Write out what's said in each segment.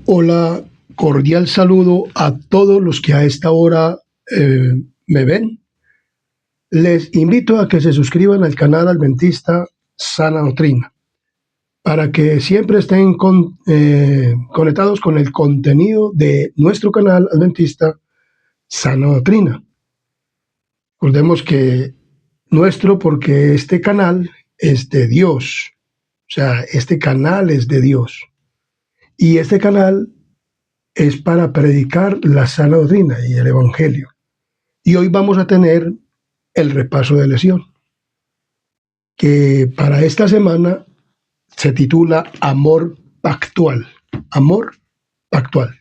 Hola, cordial saludo a todos los que a esta hora me ven. Les invito a que se suscriban al canal Adventista Sana Doctrina para que siempre estén conectados con el contenido de nuestro canal Adventista Sana Doctrina. Recordemos que nuestro, porque este canal es de Dios, o sea, este canal es de Dios. Y este canal es para predicar la sana doctrina y el Evangelio. Y hoy vamos a tener el repaso de lección, que para esta semana se titula Amor Pactual. Amor Pactual.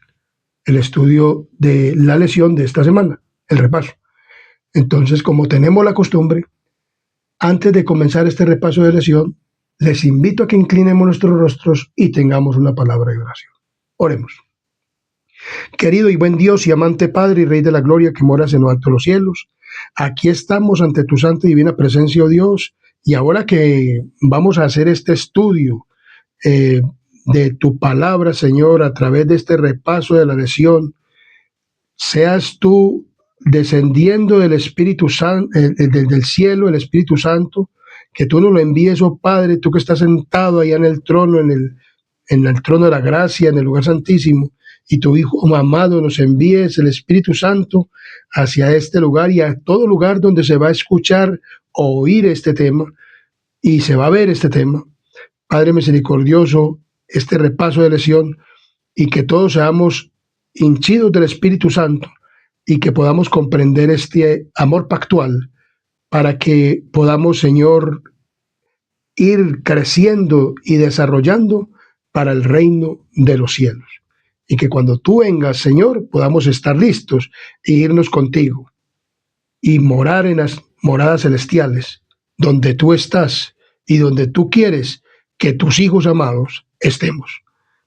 El estudio de la lección de esta semana, el repaso. Entonces, como tenemos la costumbre, antes de comenzar este repaso de lección, les invito a que inclinemos nuestros rostros y tengamos una palabra de oración. Oremos. Querido y buen Dios y amante Padre y Rey de la Gloria que moras en lo alto de los cielos, aquí estamos ante tu santa y divina presencia, oh Dios, y ahora que vamos a hacer este estudio de tu palabra, Señor, a través de este repaso de la lección, seas tú descendiendo del Espíritu Santo, del cielo, el Espíritu Santo, que tú nos lo envíes, oh Padre, tú que estás sentado allá en el trono, en el trono de la gracia, en el lugar santísimo, y tu Hijo amado nos envíes el Espíritu Santo hacia este lugar y a todo lugar donde se va a escuchar o oír este tema y se va a ver este tema. Padre misericordioso, este repaso de lección y que todos seamos hinchidos del Espíritu Santo y que podamos comprender este amor pactual para que podamos, Señor, ir creciendo y desarrollando para el reino de los cielos. Y que cuando tú vengas, Señor, podamos estar listos e irnos contigo y morar en las moradas celestiales, donde tú estás y donde tú quieres que tus hijos amados estemos.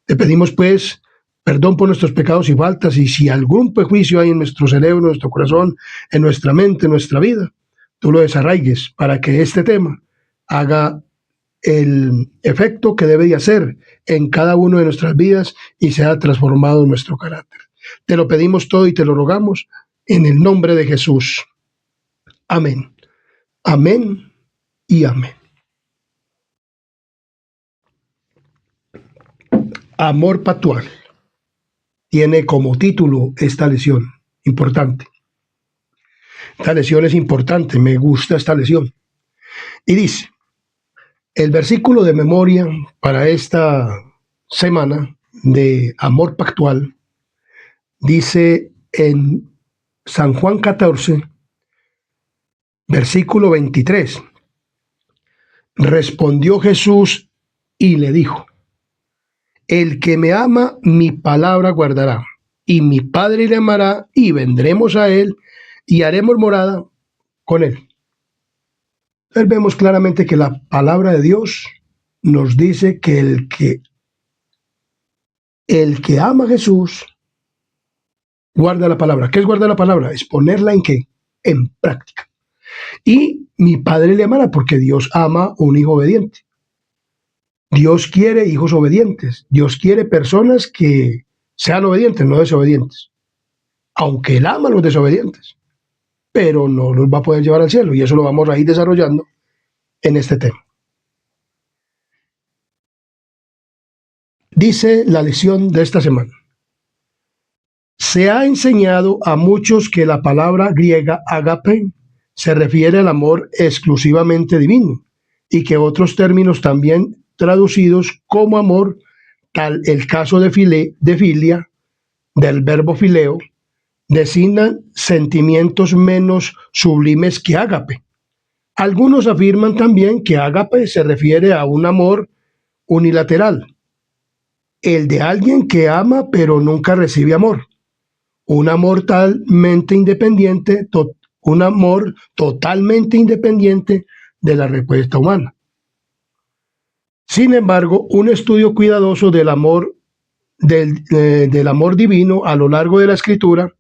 Te pedimos, pues, perdón por nuestros pecados y faltas, y si algún prejuicio hay en nuestro cerebro, en nuestro corazón, en nuestra mente, en nuestra vida, tú lo desarraigues para que este tema haga el efecto que debe de hacer en cada uno de nuestras vidas y sea transformado en nuestro carácter. Te lo pedimos todo y te lo rogamos en el nombre de Jesús. Amén. Amén y amén. Amor pactual tiene como título esta lección importante. Esta lección es importante, me gusta esta lección. Y dice, el versículo de memoria para esta semana de amor pactual dice en San Juan 14, versículo 23. Respondió Jesús y le dijo, el que me ama, mi palabra guardará, y mi Padre le amará, y vendremos a él, y haremos morada con él. Entonces vemos claramente que la palabra de Dios nos dice que el que ama a Jesús guarda la palabra. ¿Qué es guardar la palabra? Es ponerla en qué? En práctica. Y mi Padre le amará porque Dios ama a un hijo obediente. Dios quiere hijos obedientes. Dios quiere personas que sean obedientes, no desobedientes. Aunque Él ama a los desobedientes, pero no los va a poder llevar al cielo. Y eso lo vamos a ir desarrollando en este tema. Dice la lección de esta semana. Se ha enseñado a muchos que la palabra griega agape se refiere al amor exclusivamente divino y que otros términos también traducidos como amor, tal el caso de filia, del verbo fileo, designan sentimientos menos sublimes que ágape. Algunos afirman también que ágape se refiere a un amor unilateral, el de alguien que ama pero nunca recibe amor. Un amor un amor totalmente independiente de la respuesta humana. Sin embargo, un estudio cuidadoso del amor divino a lo largo de la Escritura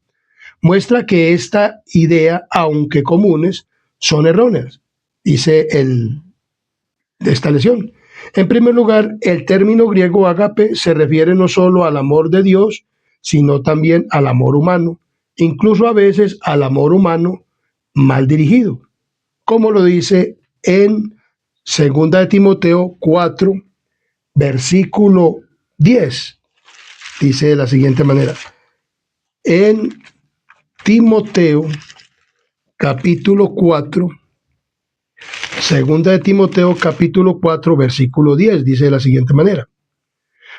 muestra que esta idea, aunque comunes, son erróneas, dice de esta lección, En primer lugar, el término griego ágape se refiere no solo al amor de Dios, sino también al amor humano, incluso a veces al amor humano mal dirigido, como lo dice en 2 de Timoteo 4, versículo 10. Dice de la siguiente manera: en Timoteo capítulo 4, 2 de Timoteo capítulo 4, versículo 10, dice de la siguiente manera: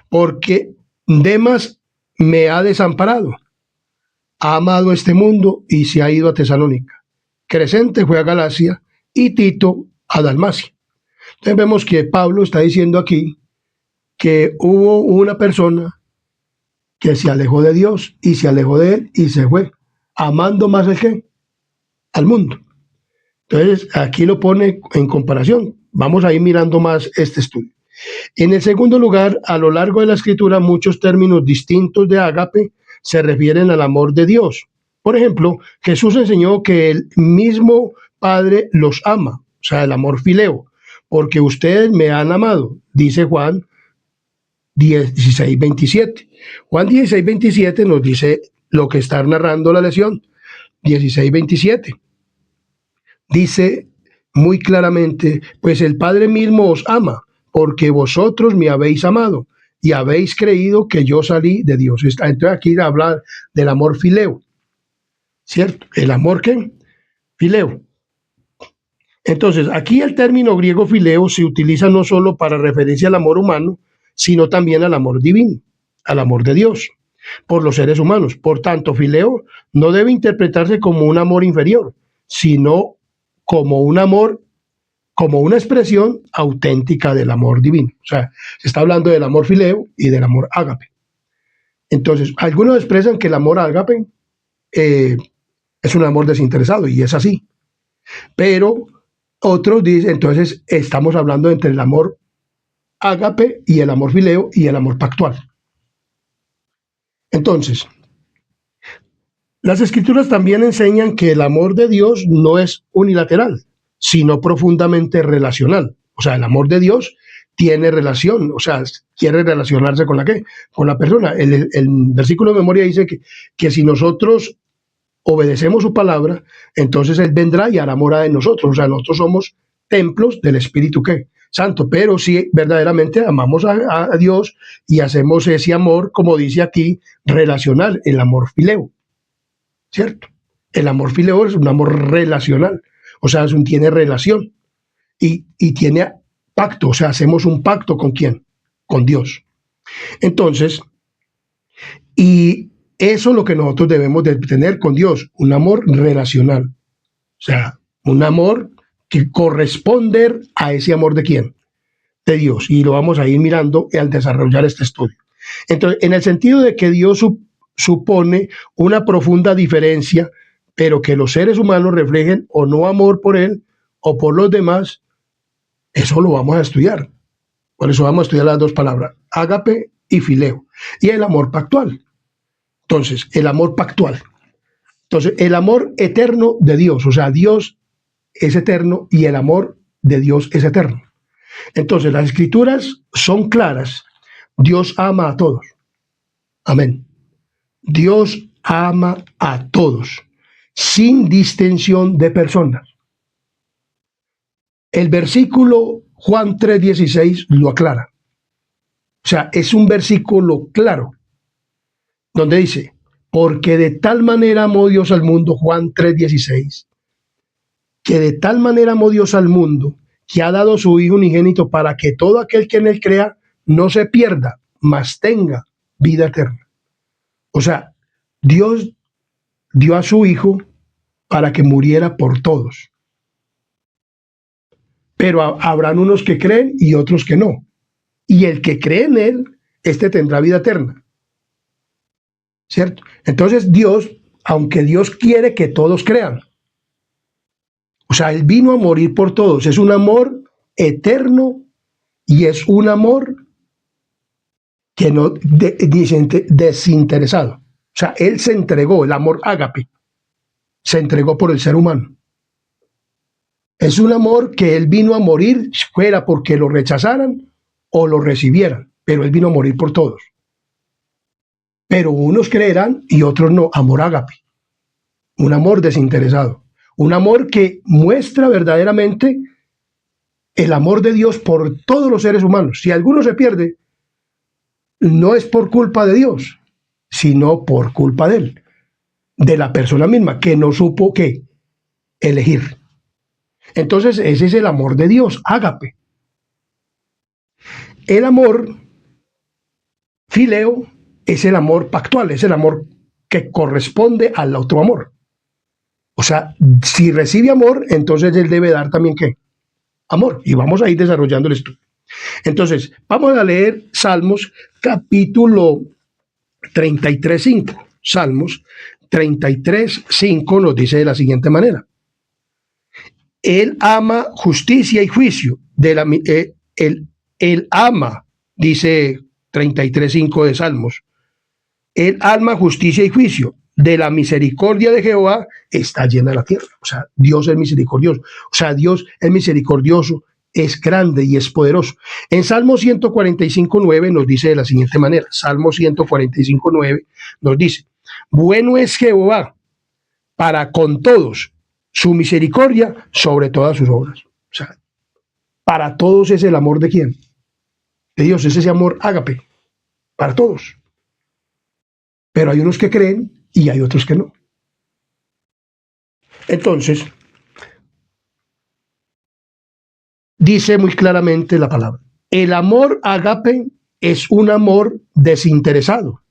porque Demas me ha desamparado, ha amado este mundo y se ha ido a Tesalónica. Crescente fue a Galacia y Tito a Dalmacia. Entonces vemos que Pablo está diciendo aquí que hubo una persona que se alejó de Dios y se alejó de él y se fue, amando más el que al mundo. Entonces aquí lo pone en comparación. Vamos a ir mirando más este estudio. En el segundo lugar, a lo largo de la escritura, muchos términos distintos de ágape se refieren al amor de Dios. Por ejemplo, Jesús enseñó que el mismo Padre los ama, o sea, el amor fileo, porque ustedes me han amado, dice Juan 16:27. Juan 16:27 nos dice lo que está narrando la lección. 16:27. Dice muy claramente, pues el Padre mismo os ama, porque vosotros me habéis amado y habéis creído que yo salí de Dios. Entonces aquí habla del amor fileo, ¿cierto? ¿El amor qué? Fileo. Entonces, aquí el término griego fileo se utiliza no solo para referencia al amor humano, sino también al amor divino, al amor de Dios, por los seres humanos. Por tanto, fileo no debe interpretarse como un amor inferior, sino como un amor, como una expresión auténtica del amor divino. O sea, se está hablando del amor fileo y del amor ágape. Entonces, algunos expresan que el amor ágape es un amor desinteresado, y es así. Pero otros dicen, entonces estamos hablando entre el amor ágape y el amor fileo y el amor pactual. Entonces, las escrituras también enseñan que el amor de Dios no es unilateral, sino profundamente relacional. O sea, el amor de Dios tiene relación, o sea, quiere relacionarse con la ¿qué? Con la persona. El versículo de memoria dice que si nosotros obedecemos su palabra, entonces Él vendrá y hará morada en nosotros. O sea, nosotros somos templos del Espíritu ¿qué? Santo, pero si verdaderamente amamos a Dios y hacemos ese amor, como dice aquí, relacional, el amor fileo, ¿cierto? El amor fileo es un amor relacional, o sea, tiene relación y tiene pacto, o sea, hacemos un pacto ¿con quién? Con Dios. Entonces, y eso es lo que nosotros debemos de tener con Dios, un amor relacional. O sea, un amor que corresponde a ese amor de quién? De Dios. Y lo vamos a ir mirando al desarrollar este estudio. Entonces, en el sentido de que Dios supone una profunda diferencia, pero que los seres humanos reflejen o no amor por Él o por los demás, eso lo vamos a estudiar. Por eso vamos a estudiar las dos palabras, ágape y fileo. Y el amor pactual. Entonces, el amor pactual. Entonces, el amor eterno de Dios, o sea, Dios es eterno y el amor de Dios es eterno. Entonces, las escrituras son claras. Dios ama a todos. Amén. Dios ama a todos, sin distinción de personas. El versículo Juan 3:16 lo aclara. O sea, es un versículo claro, donde dice, porque de tal manera amó Dios al mundo, Juan 3:16, que de tal manera amó Dios al mundo, que ha dado su Hijo unigénito para que todo aquel que en él crea no se pierda, mas tenga vida eterna. O sea, Dios dio a su Hijo para que muriera por todos. Pero habrán unos que creen y otros que no. Y el que cree en él, este tendrá vida eterna. ¿Cierto? Entonces Dios, aunque Dios quiere que todos crean, o sea, Él vino a morir por todos. Es un amor eterno y es un amor que no desinteresado. O sea, Él se entregó, el amor ágape, se entregó por el ser humano. Es un amor que Él vino a morir, fuera porque lo rechazaran o lo recibieran, pero Él vino a morir por todos. Pero unos creerán y otros no. Amor ágape, un amor desinteresado, un amor que muestra verdaderamente el amor de Dios por todos los seres humanos. Si alguno se pierde, no es por culpa de Dios, sino por culpa de Él, de la persona misma, que no supo qué elegir. Entonces, ese es el amor de Dios, ágape. El amor fileo es el amor pactual, es el amor que corresponde al otro amor. O sea, si recibe amor, entonces él debe dar también ¿qué? Amor. Y vamos a ir desarrollando el estudio. Entonces, vamos a leer Salmos capítulo 33:5. Salmos 33:5 nos dice de la siguiente manera. Él ama justicia y juicio. Él ama, dice 33:5 de Salmos. Él ama justicia y juicio. De la misericordia de Jehová está llena la tierra. O sea, Dios es misericordioso. O sea, Dios es misericordioso, es grande y es poderoso. En Salmo 145:9 nos dice de la siguiente manera. Salmo 145:9 nos dice, bueno es Jehová para con todos, su misericordia sobre todas sus obras. O sea, para todos es el amor de quién? De Dios, es ese amor ágape, para todos. Pero hay unos que creen y hay otros que no. Entonces, dice muy claramente la palabra, el amor ágape es un amor desinteresado.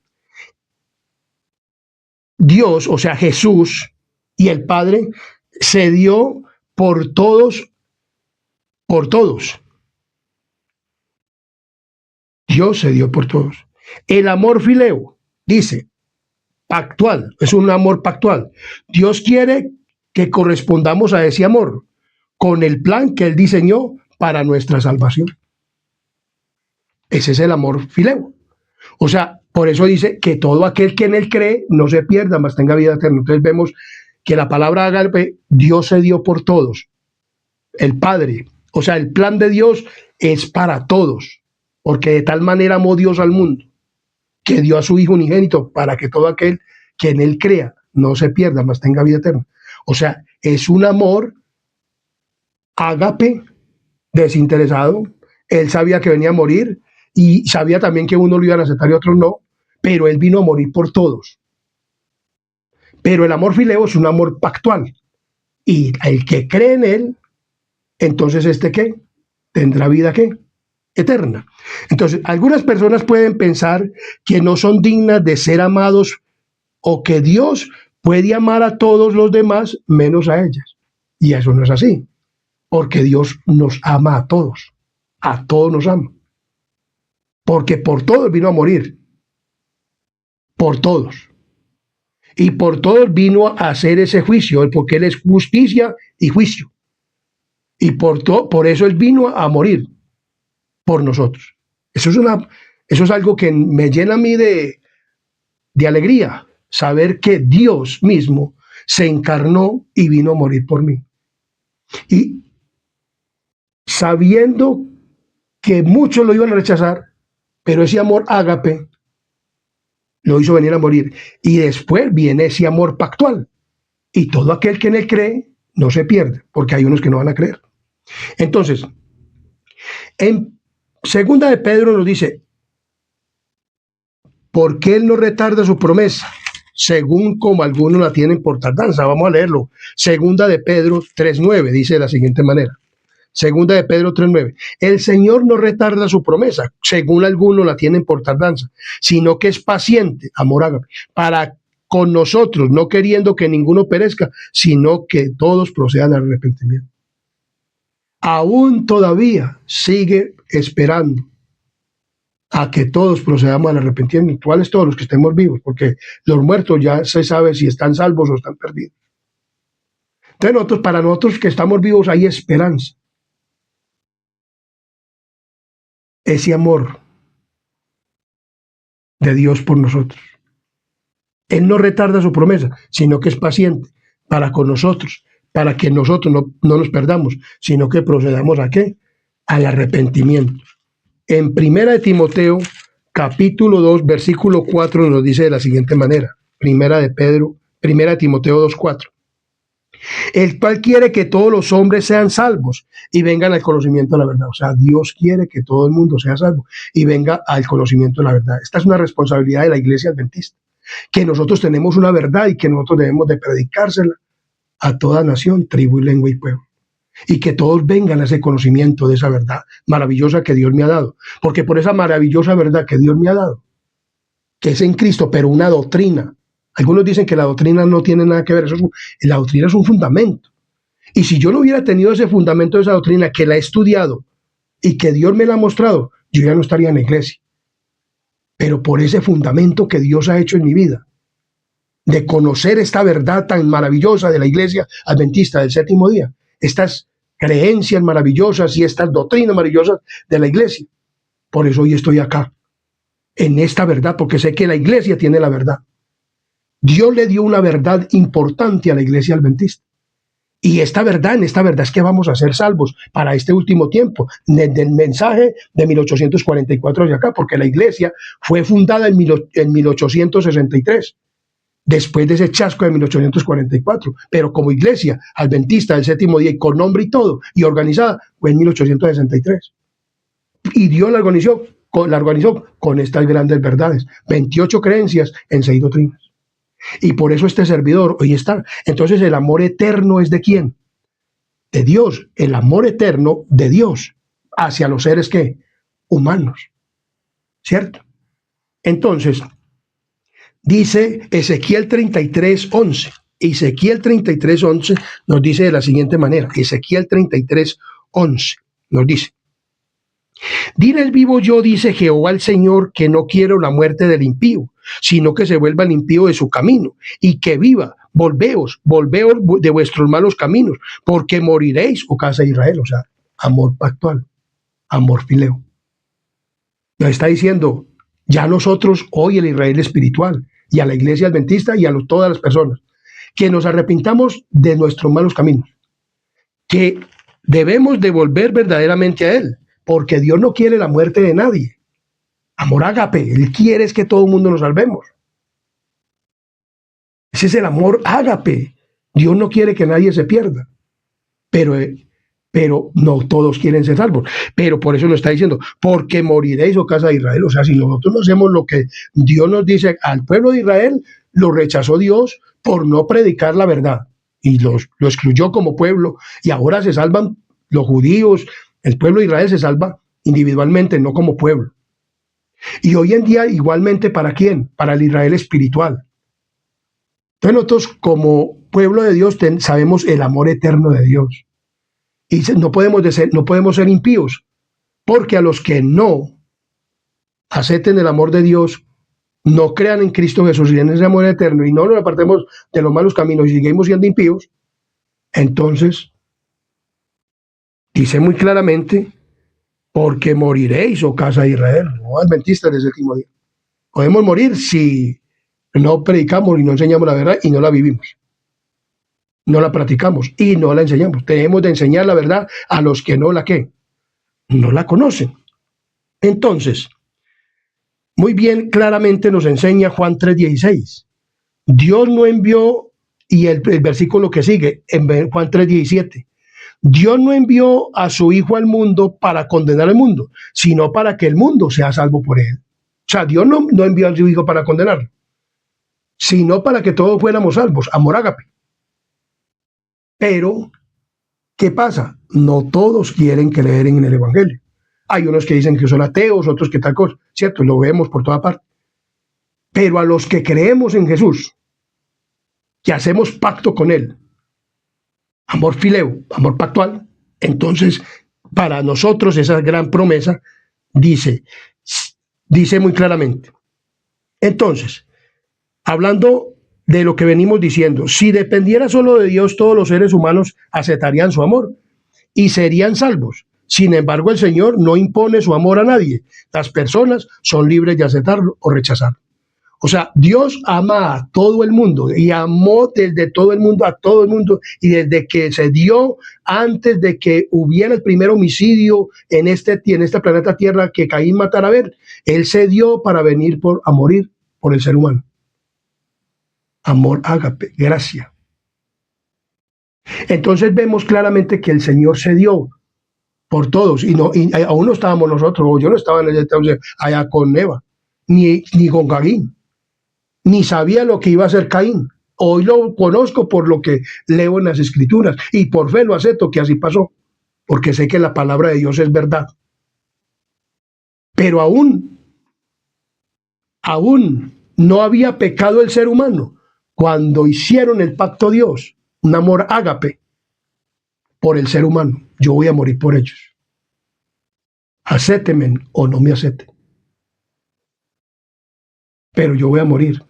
Dios, o sea, Jesús y el Padre, se dio por todos, por todos. Dios se dio por todos. El amor fileo, dice, pactual, es un amor pactual. Dios quiere que correspondamos a ese amor con el plan que Él diseñó para nuestra salvación. Ese es el amor fileo. O sea, por eso dice que todo aquel que en Él cree no se pierda, mas tenga vida eterna. Entonces vemos que la palabra ágape, Dios se dio por todos. El Padre, o sea, el plan de Dios es para todos, porque de tal manera amó Dios al mundo, que dio a su Hijo unigénito para que todo aquel que en Él crea no se pierda, mas tenga vida eterna. O sea, es un amor ágape, desinteresado. Él sabía que venía a morir y sabía también que unos lo iban a aceptar y otros no, pero Él vino a morir por todos. Pero el amor fileo es un amor pactual. Y el que cree en Él, entonces ¿qué? Tendrá vida ¿qué? Eterna. Entonces, algunas personas pueden pensar que no son dignas de ser amados o que Dios puede amar a todos los demás menos a ellas. Y eso no es así, porque Dios nos ama a todos nos ama. Porque por todos vino a morir, por todos. Y por todos vino a hacer ese juicio, porque Él es justicia y juicio. Y por eso Él vino a morir por nosotros. Eso es algo que me llena a mí de alegría, saber que Dios mismo se encarnó y vino a morir por mí. Y sabiendo que muchos lo iban a rechazar, pero ese amor ágape lo hizo venir a morir. Y después viene ese amor pactual. Y todo aquel que en Él cree no se pierde, porque hay unos que no van a creer. Entonces, en segunda de Pedro nos dice, porque Él no retarda su promesa, según como algunos la tienen por tardanza. Vamos a leerlo. Segunda de Pedro 3:9 dice de la siguiente manera. Segunda de Pedro 3:9. El Señor no retarda su promesa, según algunos la tienen por tardanza, sino que es paciente, amor ágape, para con nosotros, no queriendo que ninguno perezca, sino que todos procedan al arrepentimiento. Aún todavía sigue esperando a que todos procedamos al arrepentimiento. ¿Cuáles todos los que estemos vivos? Porque los muertos ya se sabe si están salvos o están perdidos. Entonces para nosotros que estamos vivos hay esperanza. Ese amor de Dios por nosotros. Él no retarda su promesa, sino que es paciente para con nosotros, para que nosotros no nos perdamos, sino que procedamos ¿a qué? Al arrepentimiento. En Primera de Timoteo, capítulo 2, versículo 4, nos dice de la siguiente manera. Primera de Timoteo 2:4. El cual quiere que todos los hombres sean salvos y vengan al conocimiento de la verdad. O sea, Dios quiere que todo el mundo sea salvo y venga al conocimiento de la verdad. Esta es una responsabilidad de la Iglesia Adventista, que nosotros tenemos una verdad y que nosotros debemos de predicársela a toda nación, tribu, lengua y pueblo. Y que todos vengan a ese conocimiento de esa verdad maravillosa que Dios me ha dado. Porque por esa maravillosa verdad que Dios me ha dado, que es en Cristo, pero una doctrina. Algunos dicen que la doctrina no tiene nada que ver. La doctrina es un fundamento. Y si yo no hubiera tenido ese fundamento de esa doctrina, que la he estudiado y que Dios me la ha mostrado, yo ya no estaría en la iglesia. Pero por ese fundamento que Dios ha hecho en mi vida, de conocer esta verdad tan maravillosa de la Iglesia Adventista del séptimo día, estas creencias maravillosas y estas doctrinas maravillosas de la Iglesia, por eso hoy estoy acá, en esta verdad, porque sé que la Iglesia tiene la verdad. Dios le dio una verdad importante a la Iglesia Adventista. Y en esta verdad es que vamos a ser salvos para este último tiempo, desde el mensaje de 1844 hacia acá, porque la Iglesia fue fundada en 1863. Después de ese chasco de 1844, pero como Iglesia Adventista del séptimo día y con nombre y todo, y organizada, fue en 1863. Y Dios la organizó con estas grandes verdades, 28 creencias en 6 doctrinas. Y por eso este servidor hoy está. Entonces el amor eterno es ¿de quién? De Dios. El amor eterno de Dios hacia los seres ¿qué? Humanos. ¿Cierto? Entonces, dice Ezequiel 33:11. Ezequiel 33:11 nos dice de la siguiente manera. Ezequiel 33:11 nos dice: Diré el vivo yo, dice Jehová el Señor, que no quiero la muerte del impío, sino que se vuelva el impío de su camino, y que viva. Volveos de vuestros malos caminos, porque moriréis, oh casa de Israel. O sea, amor pactual, amor fileo. Nos está diciendo, ya nosotros, hoy el Israel espiritual, y a la Iglesia Adventista y a todas las personas, que nos arrepintamos de nuestros malos caminos, que debemos de volver verdaderamente a Él, porque Dios no quiere la muerte de nadie. Amor ágape, Él quiere es que todo el mundo nos salvemos. Ese es el amor ágape. Dios no quiere que nadie se pierda, pero no todos quieren ser salvos. Pero por eso lo está diciendo, porque moriréis, oh casa de Israel. O sea, si nosotros no hacemos lo que Dios nos dice al pueblo de Israel, lo rechazó Dios por no predicar la verdad y lo excluyó como pueblo, y ahora se salvan los judíos, el pueblo de Israel se salva individualmente, no como pueblo. Y hoy en día igualmente, ¿para quién? Para el Israel espiritual. Entonces nosotros como pueblo de Dios sabemos el amor eterno de Dios. Y no podemos ser impíos, porque a los que no acepten el amor de Dios, no crean en Cristo Jesús y en ese amor eterno, y no nos apartemos de los malos caminos y seguimos siendo impíos, entonces dice muy claramente, porque moriréis, oh casa de Israel, no adventistas del séptimo día. Podemos morir si no predicamos y no enseñamos la verdad y no la vivimos. No la practicamos y no la enseñamos. Tenemos de enseñar la verdad a los que no la conocen. Entonces, muy bien, claramente nos enseña Juan 3:16. Dios no envió, y el versículo que sigue, en Juan 3:17. Dios no envió a su Hijo al mundo para condenar al mundo, sino para que el mundo sea salvo por él. O sea, Dios no envió a su Hijo para condenarlo, sino para que todos fuéramos salvos. Amor ágape. Pero, ¿qué pasa? No todos quieren creer en el Evangelio. Hay unos que dicen que son ateos, otros que tal cosa, ¿cierto? Lo vemos por toda parte. Pero a los que creemos en Jesús, que hacemos pacto con Él, amor fileo, amor pactual, entonces para nosotros esa gran promesa dice muy claramente. Entonces, hablando de lo que venimos diciendo, si dependiera solo de Dios, todos los seres humanos aceptarían su amor y serían salvos. Sin embargo, el Señor no impone su amor a nadie. Las personas son libres de aceptarlo o rechazarlo. O sea, Dios ama a todo el mundo y amó desde todo el mundo a todo el mundo, y desde que se dio, antes de que hubiera el primer homicidio en este planeta Tierra, que Caín matara a Abel, Él se dio para venir a morir por el ser humano. Amor ágape, gracia. Entonces vemos claramente que el Señor se dio por todos, y aún no estábamos nosotros, o yo no estaba en ese entonces allá con Eva, ni con Caín, ni sabía lo que iba a hacer Caín. Hoy lo conozco por lo que leo en las Escrituras, y por fe lo acepto que así pasó, porque sé que la palabra de Dios es verdad. Pero aún no había pecado el ser humano cuando hicieron el pacto Dios, un amor ágape por el ser humano. Yo voy a morir por ellos. Acéptenme o no me acepten, pero yo voy a morir.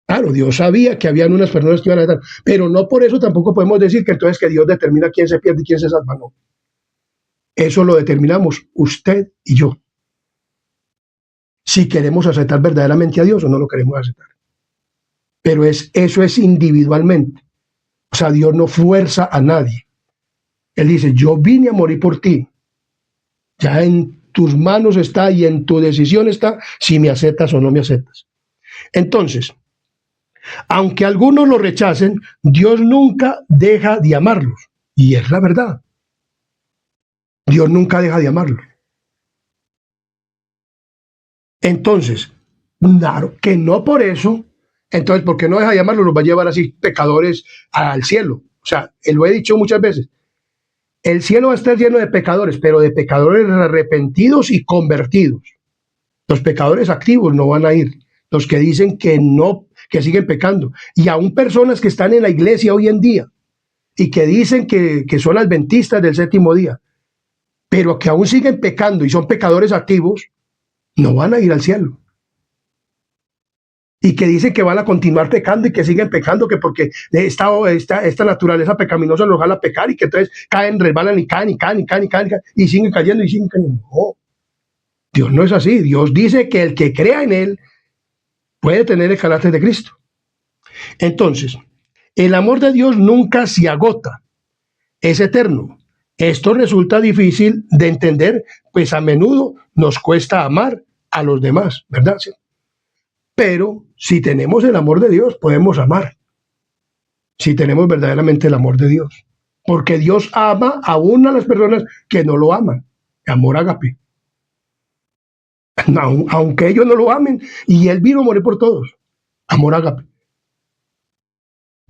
Claro, Dios sabía que habían unas personas que iban a estar, pero no por eso tampoco podemos decir que entonces que Dios determina quién se pierde y quién se salva. No. Eso lo determinamos usted y yo. Si queremos aceptar verdaderamente a Dios o no lo queremos aceptar. Pero eso es individualmente. O sea, Dios no fuerza a nadie. Él dice, yo vine a morir por ti. Ya en tus manos está y en tu decisión está si me aceptas o no me aceptas. Entonces, aunque algunos lo rechacen, Dios nunca deja de amarlos. Y es la verdad. Dios nunca deja de amarlos. Entonces, claro, que no por eso, entonces, ¿por qué no deja de amarlos? Los va a llevar así pecadores al cielo. O sea, lo he dicho muchas veces. El cielo va a estar lleno de pecadores, pero de pecadores arrepentidos y convertidos. Los pecadores activos no van a ir. Los que dicen que no, que siguen pecando. Y aún personas que están en la iglesia hoy en día y que dicen que son adventistas del séptimo día, pero que aún siguen pecando y son pecadores activos, no van a ir al cielo. Y que dicen que van a continuar pecando y que siguen pecando, que porque esta naturaleza pecaminosa los jala a pecar, y que entonces caen, resbalan y caen y siguen cayendo y siguen cayendo. No, Dios no es así. Dios dice que el que crea en Él puede tener el carácter de Cristo. Entonces, el amor de Dios nunca se agota, es eterno. Esto resulta difícil de entender, pues a menudo nos cuesta amar a los demás, ¿verdad? Sí. Pero si tenemos el amor de Dios, podemos amar. Si tenemos verdaderamente el amor de Dios. Porque Dios ama aún a las personas que no lo aman. Amor ágape. Aunque ellos no lo amen, y Él vino a morir por todos. Amor ágape.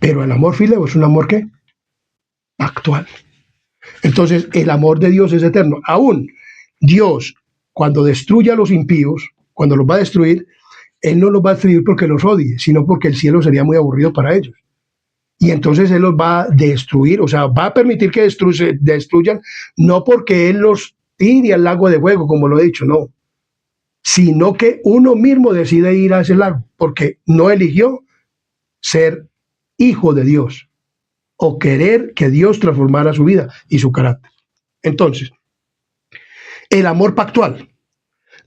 Pero el amor fileo es un amor ¿qué? Actual. Entonces, el amor de Dios es eterno. Aún Dios, cuando destruye a los impíos, cuando los va a destruir, Él no los va a destruir porque los odie, sino porque el cielo sería muy aburrido para ellos. Y entonces Él los va a destruir, o sea, va a permitir que destruyan, no porque Él los tire al lago de fuego, como lo he dicho, no, sino que uno mismo decide ir a ese lago, porque no eligió ser hijo de Dios o querer que Dios transformara su vida y su carácter. Entonces, el amor pactual.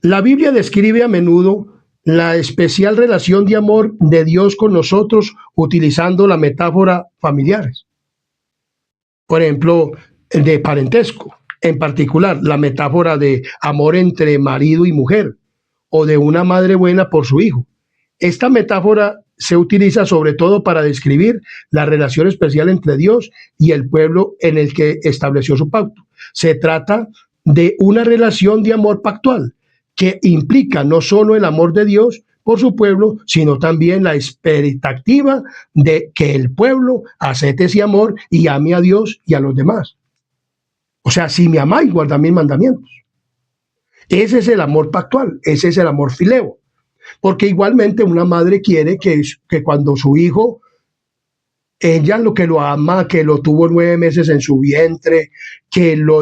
La Biblia describe a menudo la especial relación de amor de Dios con nosotros utilizando la metáfora familiares. Por ejemplo, de parentesco, en particular la metáfora de amor entre marido y mujer o de una madre buena por su hijo. Esta metáfora se utiliza sobre todo para describir la relación especial entre Dios y el pueblo en el que estableció su pacto. Se trata de una relación de amor pactual que implica no solo el amor de Dios por su pueblo, sino también la expectativa de que el pueblo acepte ese amor y ame a Dios y a los demás. O sea, si me amáis, guardad mis mandamientos. Ese es el amor pactual, ese es el amor fileo. Porque igualmente una madre quiere que cuando su hijo, ella lo que lo ama, que lo tuvo 9 meses en su vientre, que lo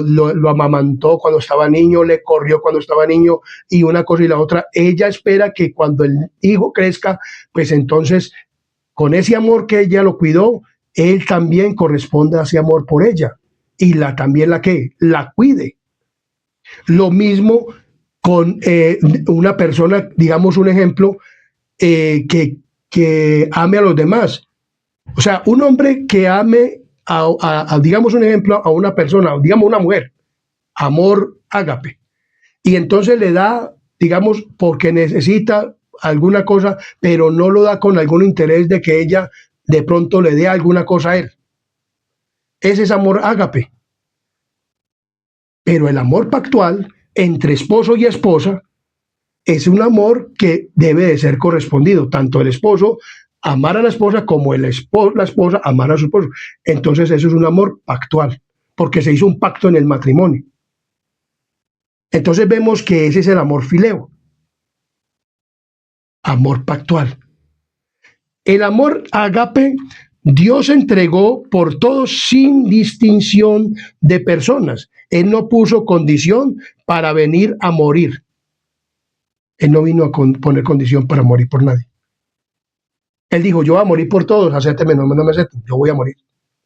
amamantó cuando estaba niño, le corrió cuando estaba niño, y una cosa y la otra, ella espera que cuando el hijo crezca, pues entonces, con ese amor que ella lo cuidó, él también corresponde a ese amor por ella, y también la cuide. Lo mismo con una persona, digamos un ejemplo, que ame a los demás. O sea, un hombre que ame, digamos un ejemplo, a una persona, digamos una mujer, amor ágape, y entonces le da, digamos, porque necesita alguna cosa, pero no lo da con algún interés de que ella de pronto le dé alguna cosa a él. Ese es amor ágape. Pero el amor pactual entre esposo y esposa es un amor que debe de ser correspondido, tanto el esposo amar a la esposa como la esposa amar a su esposo. Entonces eso es un amor pactual, porque se hizo un pacto en el matrimonio. Entonces vemos que ese es el amor fileo, amor pactual. El amor agape, Dios entregó por todos sin distinción de personas. Él no puso condición para venir a morir. Él no vino a poner condición para morir por nadie. Él dijo, yo voy a morir por todos, acépteme, no me acepten, yo voy a morir.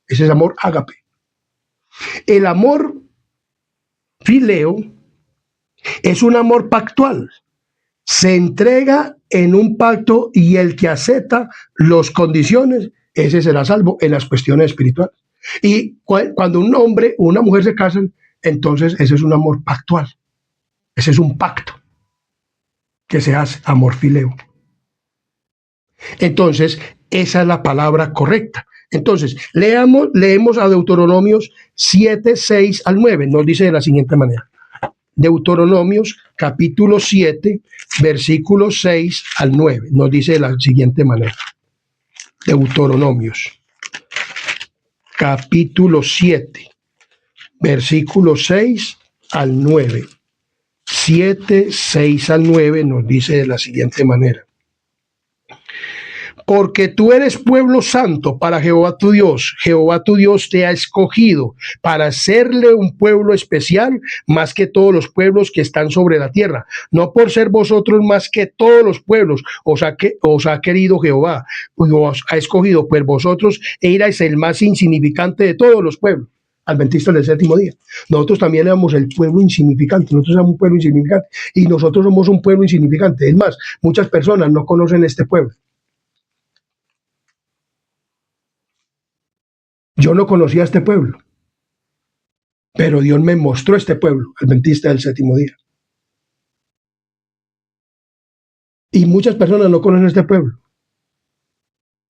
Ese es amor ágape. El amor fileo es un amor pactual. Se entrega en un pacto y el que acepta las condiciones, ese será salvo en las cuestiones espirituales. Y cuando un hombre o una mujer se casan, entonces ese es un amor pactual. Ese es un pacto que se hace, amor fileo. Entonces, esa es la palabra correcta. Entonces, leemos a Deuteronomios 7, 6 al 9. Nos dice de la siguiente manera. Deuteronomios capítulo 7, versículos 6 al 9. Nos dice de la siguiente manera. Deuteronomios capítulo 7, versículos 6 al 9. 7, 6 al 9 nos dice de la siguiente manera. Porque tú eres pueblo santo para Jehová tu Dios. Jehová tu Dios te ha escogido para hacerle un pueblo especial más que todos los pueblos que están sobre la tierra. No por ser vosotros más que todos los pueblos os ha querido Jehová. Os ha escogido, pues vosotros erais el más insignificante de todos los pueblos. Adventistas del séptimo día. Nosotros también éramos el pueblo insignificante. Nosotros somos un pueblo insignificante. Y nosotros somos un pueblo insignificante. Es más, muchas personas no conocen este pueblo. Yo no conocía a este pueblo, pero Dios me mostró este pueblo, adventista del séptimo día. Y muchas personas no conocen este pueblo,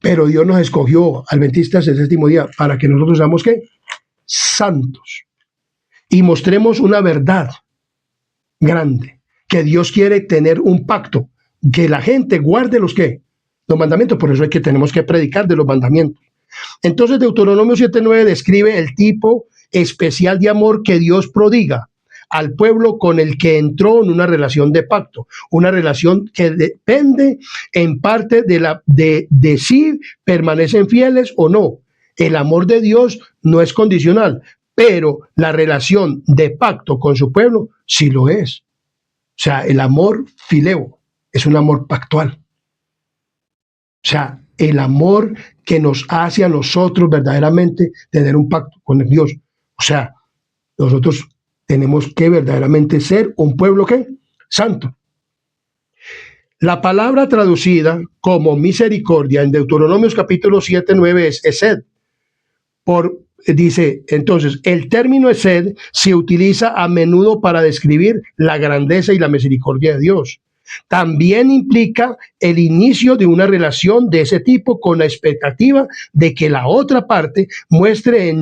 pero Dios nos escogió, adventistas del séptimo día, para que nosotros seamos, ¿qué? Santos. Y mostremos una verdad grande, que Dios quiere tener un pacto, que la gente guarde los mandamientos, por eso es que tenemos que predicar de los mandamientos. Entonces Deuteronomio 7:9 describe el tipo especial de amor que Dios prodiga al pueblo con el que entró en una relación de pacto, una relación que depende en parte de si permanecen fieles o no. El amor de Dios no es condicional, pero la relación de pacto con su pueblo sí lo es. O sea, el amor fileo es un amor pactual. O sea, el amor que nos hace a nosotros verdaderamente tener un pacto con Dios. O sea, nosotros tenemos que verdaderamente ser un pueblo ¿qué? Santo. La palabra traducida como misericordia en Deuteronomios capítulo 7, 9 es esed. Dice, entonces, el término esed se utiliza a menudo para describir la grandeza y la misericordia de Dios. También implica el inicio de una relación de ese tipo con la expectativa de que la otra parte muestre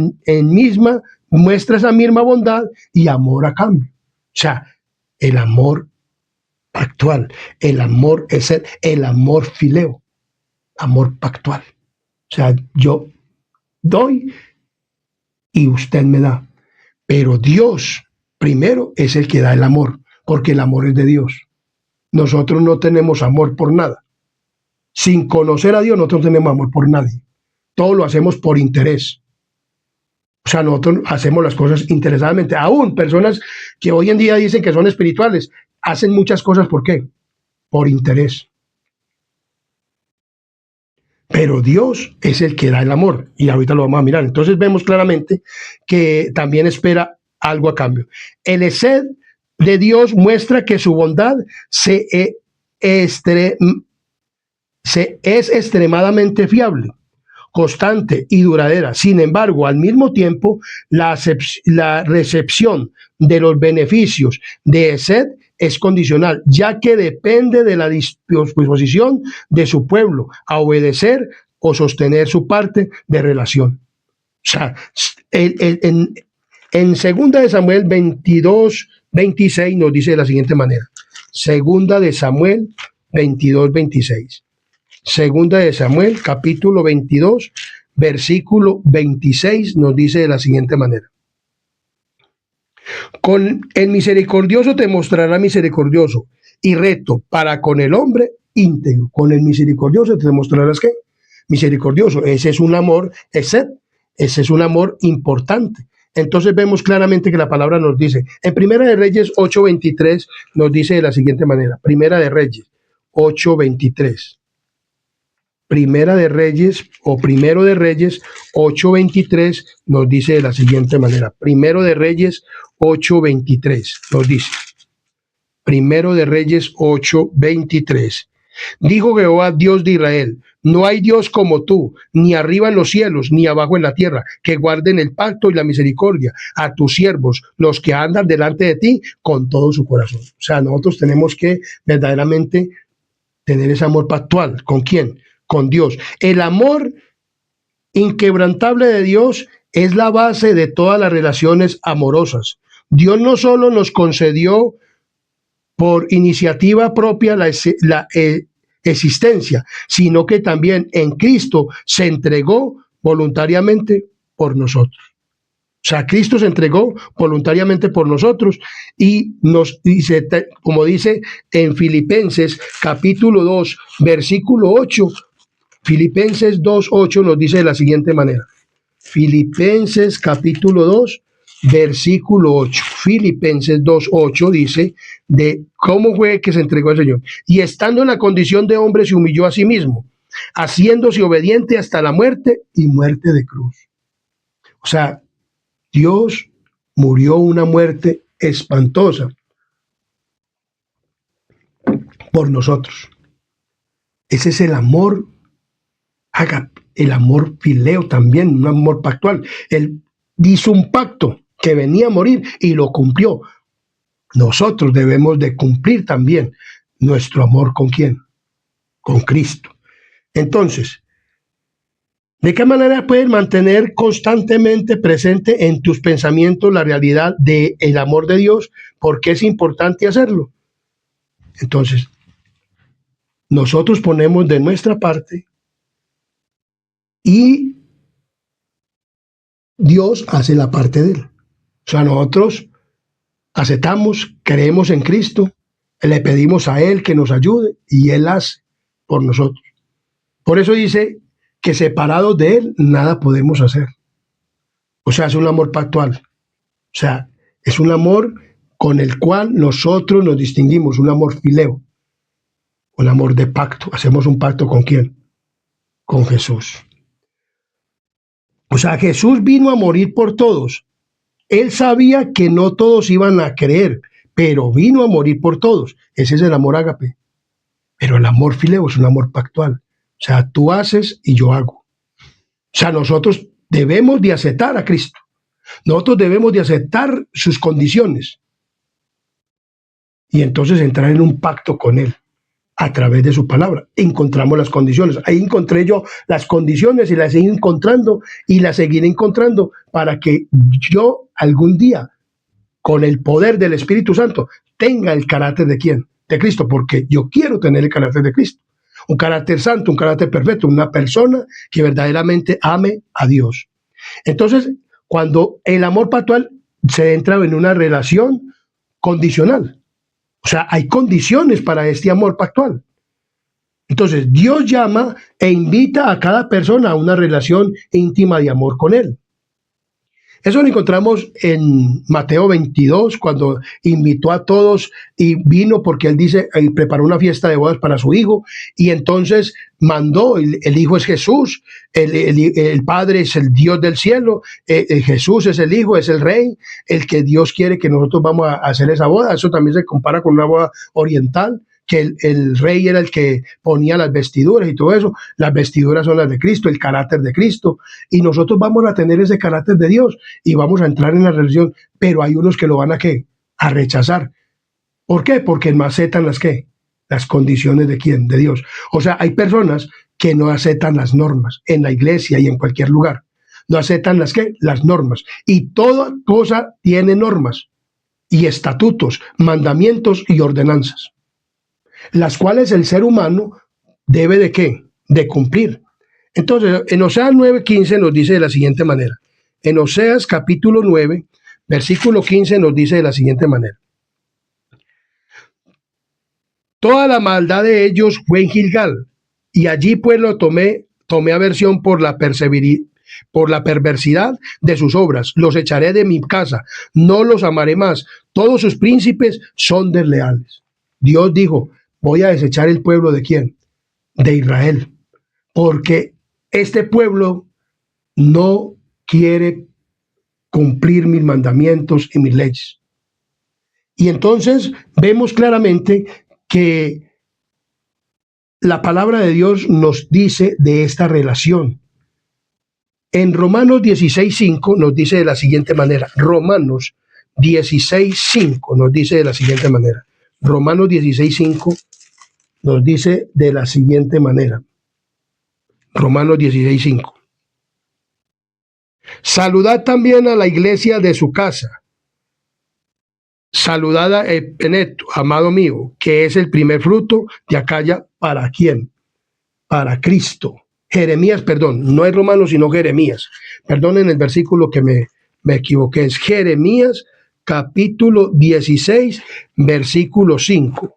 muestra esa misma bondad y amor a cambio. O sea, el amor pactual, el amor es el amor fileo, amor pactual. O sea, yo doy y usted me da. Pero Dios primero es el que da el amor, porque el amor es de Dios. Nosotros no tenemos amor por nada. Sin conocer a Dios, nosotros no tenemos amor por nadie. Todo lo hacemos por interés. O sea, nosotros hacemos las cosas interesadamente. Aún personas que hoy en día dicen que son espirituales, hacen muchas cosas, ¿por qué? Por interés. Pero Dios es el que da el amor. Y ahorita lo vamos a mirar. Entonces vemos claramente que también espera algo a cambio. El esed de Dios muestra que su bondad se es extremadamente fiable, constante y duradera. Sin embargo, al mismo tiempo, la recepción de los beneficios de ESET es condicional, ya que depende de la disposición de su pueblo a obedecer o sostener su parte de relación. O sea, en 2 de Samuel 22, 26 nos dice de la siguiente manera. 2 de Samuel 22, 26. Segunda de Samuel, capítulo 22, versículo 26, nos dice de la siguiente manera. Con el misericordioso te mostrará misericordioso y recto para con el hombre íntegro. Con el misericordioso te demostrarás ¿qué? Misericordioso. Ese es un amor, ese es un amor importante. Entonces vemos claramente que la palabra nos dice, en Primera de Reyes 8:23 nos dice de la siguiente manera. Primera de Reyes 8:23. Primera de Reyes o Primero de Reyes 8:23 nos dice de la siguiente manera. Primero de Reyes 8:23 nos dice. Primero de Reyes 8:23. Dijo Jehová, Dios de Israel, no hay Dios como tú, ni arriba en los cielos, ni abajo en la tierra, que guarden el pacto y la misericordia a tus siervos, los que andan delante de ti con todo su corazón. O sea, nosotros tenemos que verdaderamente tener ese amor pactual. ¿Con quién? Con Dios. El amor inquebrantable de Dios es la base de todas las relaciones amorosas. Dios no solo nos concedió por iniciativa propia la existencia, sino que también en Cristo se entregó voluntariamente por nosotros. O sea, Cristo se entregó voluntariamente por nosotros y nos dice, como dice en Filipenses capítulo 2, versículo 8, Filipenses 2:8 nos dice de la siguiente manera. Filipenses capítulo 2, versículo 8. Filipenses 2:8 dice de cómo fue que se entregó al Señor. Y estando en la condición de hombre se humilló a sí mismo, haciéndose obediente hasta la muerte y muerte de cruz. O sea, Dios murió una muerte espantosa por nosotros. Ese es el amor ágape, el amor fileo también, un amor pactual. Él hizo un pacto que venía a morir y lo cumplió. Nosotros debemos de cumplir también nuestro amor ¿con quién? Con Cristo. Entonces, ¿de qué manera puedes mantener constantemente presente en tus pensamientos la realidad del amor de Dios? ¿Por qué es importante hacerlo? Entonces, nosotros ponemos de nuestra parte y Dios hace la parte de él. O sea, nosotros aceptamos, creemos en Cristo, le pedimos a Él que nos ayude y Él hace por nosotros. Por eso dice que separados de Él nada podemos hacer. O sea, es un amor pactual. O sea, es un amor con el cual nosotros nos distinguimos, un amor fileo, un amor de pacto. Hacemos un pacto ¿con quién? Con Jesús. O sea, Jesús vino a morir por todos. Él sabía que no todos iban a creer, pero vino a morir por todos. Ese es el amor ágape. Pero el amor fileo es un amor pactual. O sea, tú haces y yo hago. O sea, nosotros debemos de aceptar a Cristo. Nosotros debemos de aceptar sus condiciones. Y entonces entrar en un pacto con Él a través de su palabra. Encontramos las condiciones. Ahí encontré yo las condiciones y las seguí encontrando y las seguiré encontrando para que yo algún día, con el poder del Espíritu Santo, tenga el carácter de ¿quién? De Cristo, porque yo quiero tener el carácter de Cristo. Un carácter santo, un carácter perfecto, una persona que verdaderamente ame a Dios. Entonces, cuando el amor pactual se entra en una relación condicional, o sea, hay condiciones para este amor pactual. Entonces, Dios llama e invita a cada persona a una relación íntima de amor con Él. Eso lo encontramos en Mateo 22, cuando invitó a todos y vino porque él dice, él preparó una fiesta de bodas para su hijo y entonces mandó, el hijo es Jesús, el Padre es el Dios del cielo, Jesús es el hijo, es el rey, el que Dios quiere que nosotros vamos a hacer esa boda. Eso también se compara con una boda oriental, que el rey era el que ponía las vestiduras y todo eso. Las vestiduras son las de Cristo, el carácter de Cristo, y nosotros vamos a tener ese carácter de Dios y vamos a entrar en la religión, pero hay unos que lo van a ¿qué? A rechazar. ¿Por qué? Porque no aceptan las ¿qué? Las condiciones de quién, de Dios. O sea, hay personas que no aceptan las normas en la iglesia y en cualquier lugar. No aceptan las ¿qué? Las normas. Y toda cosa tiene normas y estatutos, mandamientos y ordenanzas, las cuales el ser humano debe de ¿qué? De cumplir. Entonces, en Oseas 9:15 nos dice de la siguiente manera. En Oseas capítulo 9, versículo 15 nos dice de la siguiente manera. Toda la maldad de ellos fue en Gilgal, y allí pues lo tomé aversión por la perversidad de sus obras. Los echaré de mi casa, no los amaré más. Todos sus príncipes son desleales. Dios dijo, voy a desechar el pueblo ¿de quién? De Israel, porque este pueblo no quiere cumplir mis mandamientos y mis leyes. Y entonces vemos claramente que la palabra de Dios nos dice de esta relación. En Romanos 16:5 nos dice de la siguiente manera. Romanos 16:5 nos dice de la siguiente manera. Romanos 16:5 nos dice de la siguiente manera. Romanos 16:5. Saludad también a la iglesia de su casa. Saludad a Epeneto, amado mío, que es el primer fruto de Acaya. ¿Para quién? Para Cristo. Jeremías, perdón, no es Romanos, sino Jeremías. Perdonen el versículo que me equivoqué. Es Jeremías, capítulo 16, versículo 5.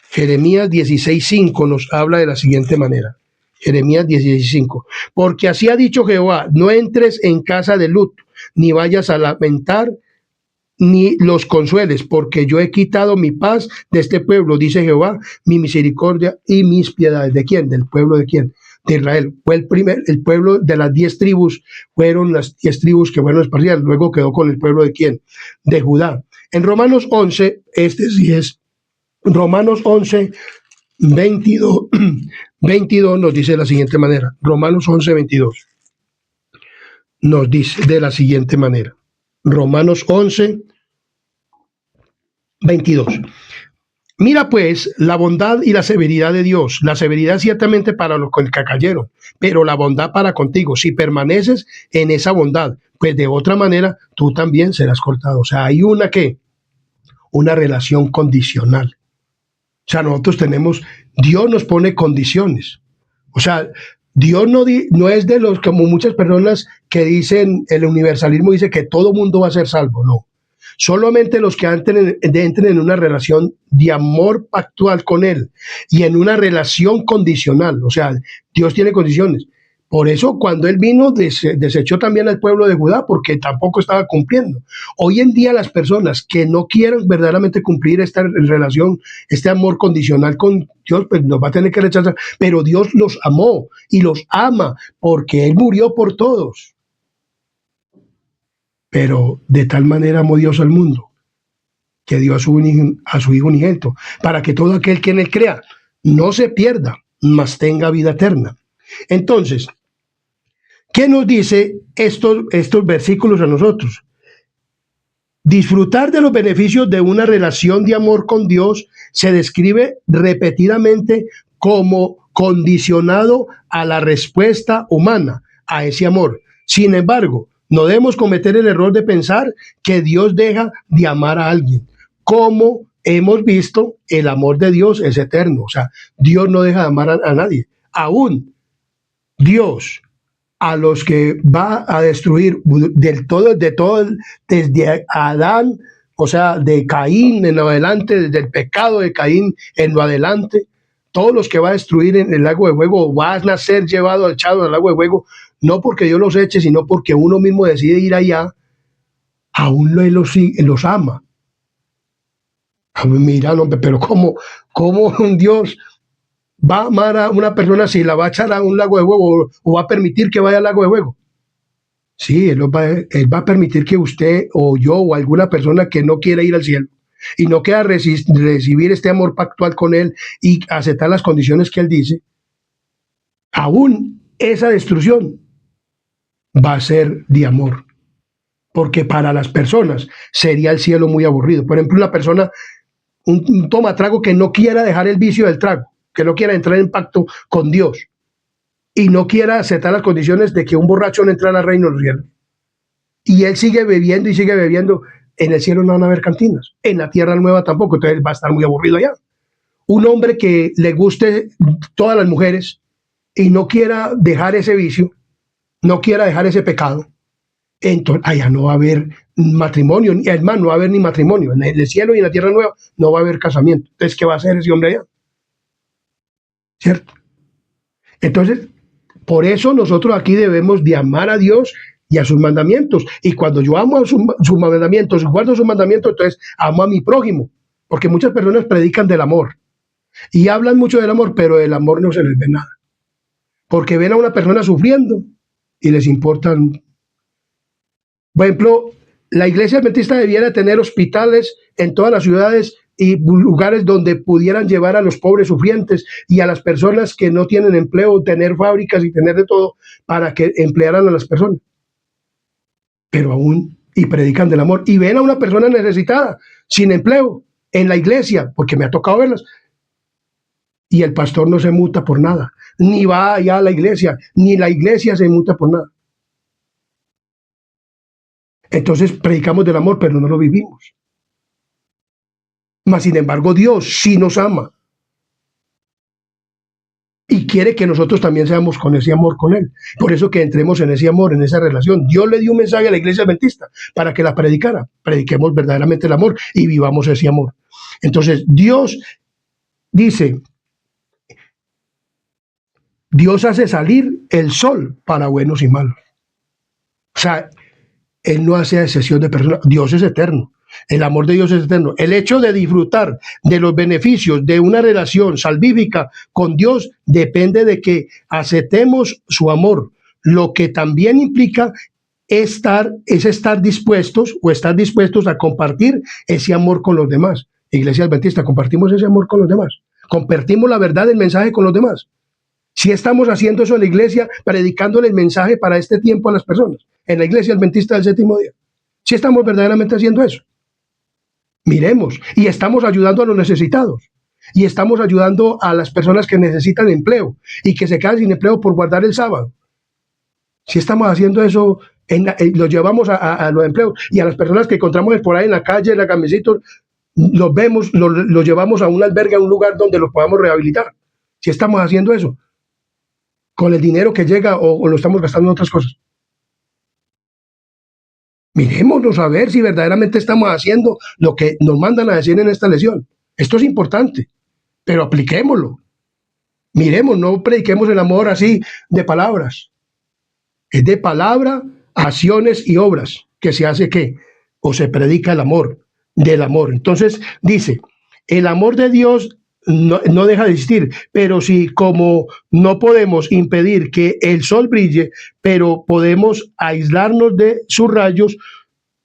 Jeremías 16:5 nos habla de la siguiente manera. Jeremías 16:5. Porque así ha dicho Jehová, no entres en casa de luto, ni vayas a lamentar, ni los consueles, porque yo he quitado mi paz de este pueblo, dice Jehová, mi misericordia y mis piedades. ¿De quién? Del pueblo de quién? De Israel. Fue el pueblo de las 10 tribus, fueron las 10 tribus que fueron esparcidas, luego quedó con el pueblo de quién? De Judá. En Romanos 11, este sí es Romanos 11, 22, 22 nos dice de la siguiente manera. Romanos 11, 22 nos dice de la siguiente manera. Romanos 11, 22. Mira pues la bondad y la severidad de Dios. La severidad ciertamente para los que cayeron, pero la bondad para contigo. Si permaneces en esa bondad, pues de otra manera tú también serás cortado. O sea, hay una relación condicional. O sea, nosotros Dios nos pone condiciones. O sea, Dios no es de los, como muchas personas que dicen, el universalismo dice que todo mundo va a ser salvo. No. Solamente los que entren en una relación de amor pactual con Él y en una relación condicional. O sea, Dios tiene condiciones. Por eso cuando Él vino desechó también al pueblo de Judá porque tampoco estaba cumpliendo. Hoy en día las personas que no quieren verdaderamente cumplir esta relación, este amor condicional con Dios, pues nos va a tener que rechazar. Pero Dios los amó y los ama porque Él murió por todos. Pero de tal manera amó Dios al mundo que dio a su Hijo unigénito, para que todo aquel que en Él crea no se pierda, mas tenga vida eterna. Entonces, ¿qué nos dice estos versículos a nosotros? Disfrutar de los beneficios de una relación de amor con Dios se describe repetidamente como condicionado a la respuesta humana a ese amor. Sin embargo, no debemos cometer el error de pensar que Dios deja de amar a alguien. Como hemos visto, el amor de Dios es eterno. O sea, Dios no deja de amar a nadie. Aún Dios, a los que va a destruir desde Adán, o sea, de Caín en lo adelante, desde el pecado de Caín en lo adelante, todos los que va a destruir en el lago de fuego van a ser echados al lago de fuego, no porque Dios los eche, sino porque uno mismo decide ir allá, aún los ama. Mira, hombre, pero ¿cómo un Dios va a amar a una persona si la va a echar a un lago de fuego o va a permitir que vaya al lago de fuego? Sí, él va a permitir que usted o yo o alguna persona que no quiera ir al cielo, y no queda recibir este amor pactual con Él y aceptar las condiciones que Él dice, aún esa destrucción va a ser de amor, porque para las personas sería el cielo muy aburrido. Por ejemplo, una persona, un tomatrago que no quiera dejar el vicio del trago, que no quiera entrar en pacto con Dios y no quiera aceptar las condiciones de que un borracho no entre al reino de los cielos. Y él sigue bebiendo y sigue bebiendo. En el cielo no van a haber cantinas, en la tierra nueva tampoco, entonces va a estar muy aburrido allá. Un hombre que le guste todas las mujeres y no quiera dejar ese vicio, no quiera dejar ese pecado, entonces allá no va a haber matrimonio, es más, no va a haber ni matrimonio. En el cielo y en la tierra nueva no va a haber casamiento. Entonces, ¿qué va a hacer ese hombre allá? ¿Cierto? Entonces, por eso nosotros aquí debemos de amar a Dios y a sus mandamientos. Y cuando yo amo a sus mandamientos, guardo sus mandamientos, entonces amo a mi prójimo. Porque muchas personas predican del amor y hablan mucho del amor, pero del amor no se les ve nada. Porque ven a una persona sufriendo y les importan. Por ejemplo, la iglesia adventista debiera tener hospitales en todas las ciudades y lugares donde pudieran llevar a los pobres sufrientes y a las personas que no tienen empleo, tener fábricas y tener de todo para que emplearan a las personas. Pero aún, y predican del amor, y ven a una persona necesitada, sin empleo, en la iglesia, porque me ha tocado verlas, y el pastor no se muta por nada, ni va allá a la iglesia, ni la iglesia se muta por nada. Entonces predicamos del amor, pero no lo vivimos. Mas, sin embargo, Dios sí nos ama y quiere que nosotros también seamos con ese amor con Él. Por eso que entremos en ese amor, en esa relación. Dios le dio un mensaje a la iglesia adventista para que la predicara. Prediquemos verdaderamente el amor y vivamos ese amor. Entonces, Dios dice, Dios hace salir el sol para buenos y malos. O sea, Él no hace excepción de personas. Dios es eterno. El amor de Dios es eterno. El hecho de disfrutar de los beneficios de una relación salvífica con Dios depende de que aceptemos su amor. Lo que también implica estar dispuestos o estar dispuestos a compartir ese amor con los demás. Iglesia Adventista, compartimos ese amor con los demás. Compartimos la verdad del mensaje con los demás. Si estamos haciendo eso en la iglesia, predicándole el mensaje para este tiempo a las personas, en la Iglesia Adventista del Séptimo Día. Si estamos verdaderamente haciendo eso. Miremos, y estamos ayudando a los necesitados, y estamos ayudando a las personas que necesitan empleo y que se quedan sin empleo por guardar el sábado. Si estamos haciendo eso, lo llevamos a los empleos y a las personas que encontramos por ahí en la calle, en la camiseta, los vemos, los llevamos a un albergue, a un lugar donde los podamos rehabilitar. Si estamos haciendo eso, con el dinero que llega o lo estamos gastando en otras cosas. Mirémonos a ver si verdaderamente estamos haciendo lo que nos mandan a decir en esta lección. Esto es importante, pero apliquémoslo. Miremos, no prediquemos el amor así de palabras. Es de palabra, acciones y obras que se hace ¿qué? O se predica el amor, del amor. Entonces dice, el amor de Dios no deja de existir, pero si como no podemos impedir que el sol brille, pero podemos aislarnos de sus rayos,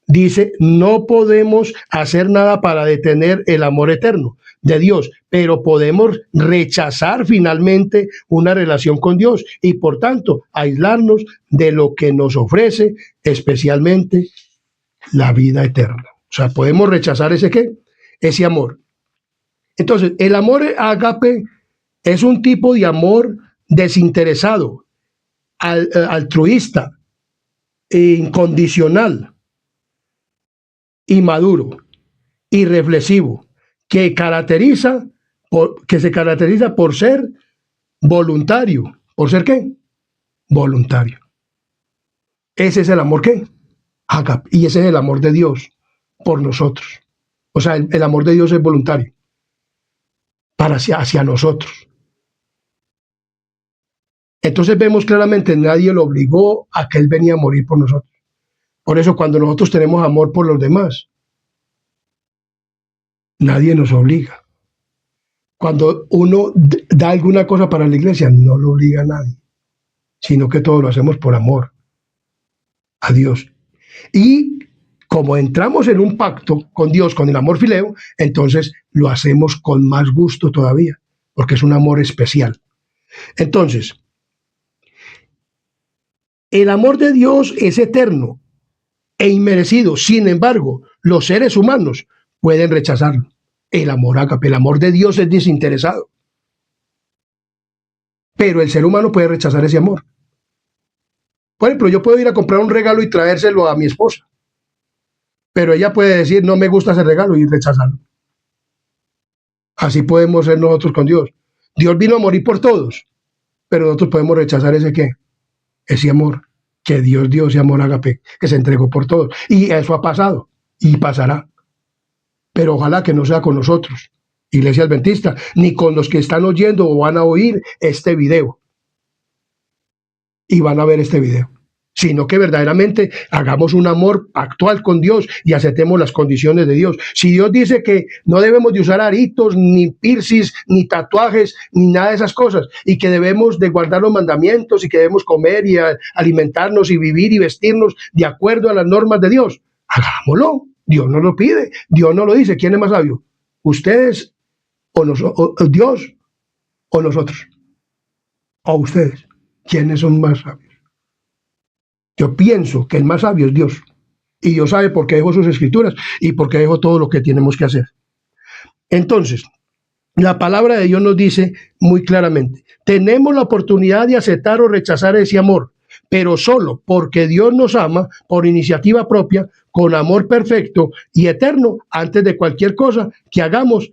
dice, no podemos hacer nada para detener el amor eterno de Dios, pero podemos rechazar finalmente una relación con Dios y por tanto aislarnos de lo que nos ofrece, especialmente la vida eterna. O sea, podemos rechazar ese amor. Entonces, el amor ágape es un tipo de amor desinteresado, altruista, incondicional y maduro y reflexivo, que se caracteriza por ser voluntario. ¿Por ser qué? Voluntario. Ese es el amor ¿qué? Ágape. Y ese es el amor de Dios por nosotros. O sea, el amor de Dios es voluntario hacia nosotros. Entonces vemos claramente, nadie lo obligó a que Él venía a morir por nosotros. Por eso cuando nosotros tenemos amor por los demás, nadie nos obliga. Cuando uno da alguna cosa para la iglesia, no lo obliga a nadie, sino que todo lo hacemos por amor a Dios. Y como entramos en un pacto con Dios, con el amor fileo, entonces lo hacemos con más gusto todavía, porque es un amor especial. Entonces, el amor de Dios es eterno e inmerecido. Sin embargo, los seres humanos pueden rechazarlo. El amor ágape, el amor de Dios es desinteresado. Pero el ser humano puede rechazar ese amor. Por ejemplo, yo puedo ir a comprar un regalo y traérselo a mi esposa, pero ella puede decir, no me gusta ese regalo y rechazarlo. Así podemos ser nosotros con Dios. Dios vino a morir por todos, pero nosotros podemos rechazar ese qué, ese amor que Dios dio, ese amor ágape, que se entregó por todos. Y eso ha pasado y pasará. Pero ojalá que no sea con nosotros, Iglesia Adventista, ni con los que están oyendo o van a oír este video. Y van a ver este video, sino que verdaderamente hagamos un amor actual con Dios y aceptemos las condiciones de Dios. Si Dios dice que no debemos de usar aritos, ni piercings, ni tatuajes, ni nada de esas cosas, y que debemos de guardar los mandamientos y que debemos comer y alimentarnos y vivir y vestirnos de acuerdo a las normas de Dios, hagámoslo. Dios nos lo pide, Dios nos lo dice. ¿Quién es más sabio? ¿Ustedes o Dios o nosotros? ¿O ustedes? ¿Quiénes son más sabios? Yo pienso que el más sabio es Dios. Y Dios sabe por qué dejó sus escrituras y por qué dejó todo lo que tenemos que hacer. Entonces, la palabra de Dios nos dice muy claramente, tenemos la oportunidad de aceptar o rechazar ese amor, pero solo porque Dios nos ama por iniciativa propia, con amor perfecto y eterno, antes de cualquier cosa que hagamos.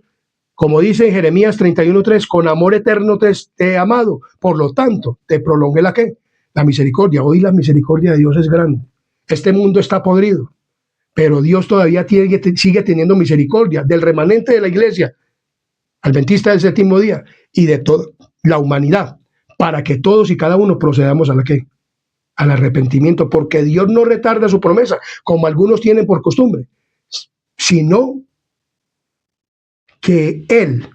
Como dice en Jeremías 31:3, con amor eterno te he amado, por lo tanto, te prolongué la ¿qué? La misericordia. Hoy la misericordia de Dios es grande. Este mundo está podrido, pero Dios todavía sigue teniendo misericordia del remanente de la iglesia adventista del séptimo día y de toda la humanidad, para que todos y cada uno procedamos a la ¿qué? Al arrepentimiento, porque Dios no retarda su promesa, como algunos tienen por costumbre, sino que Él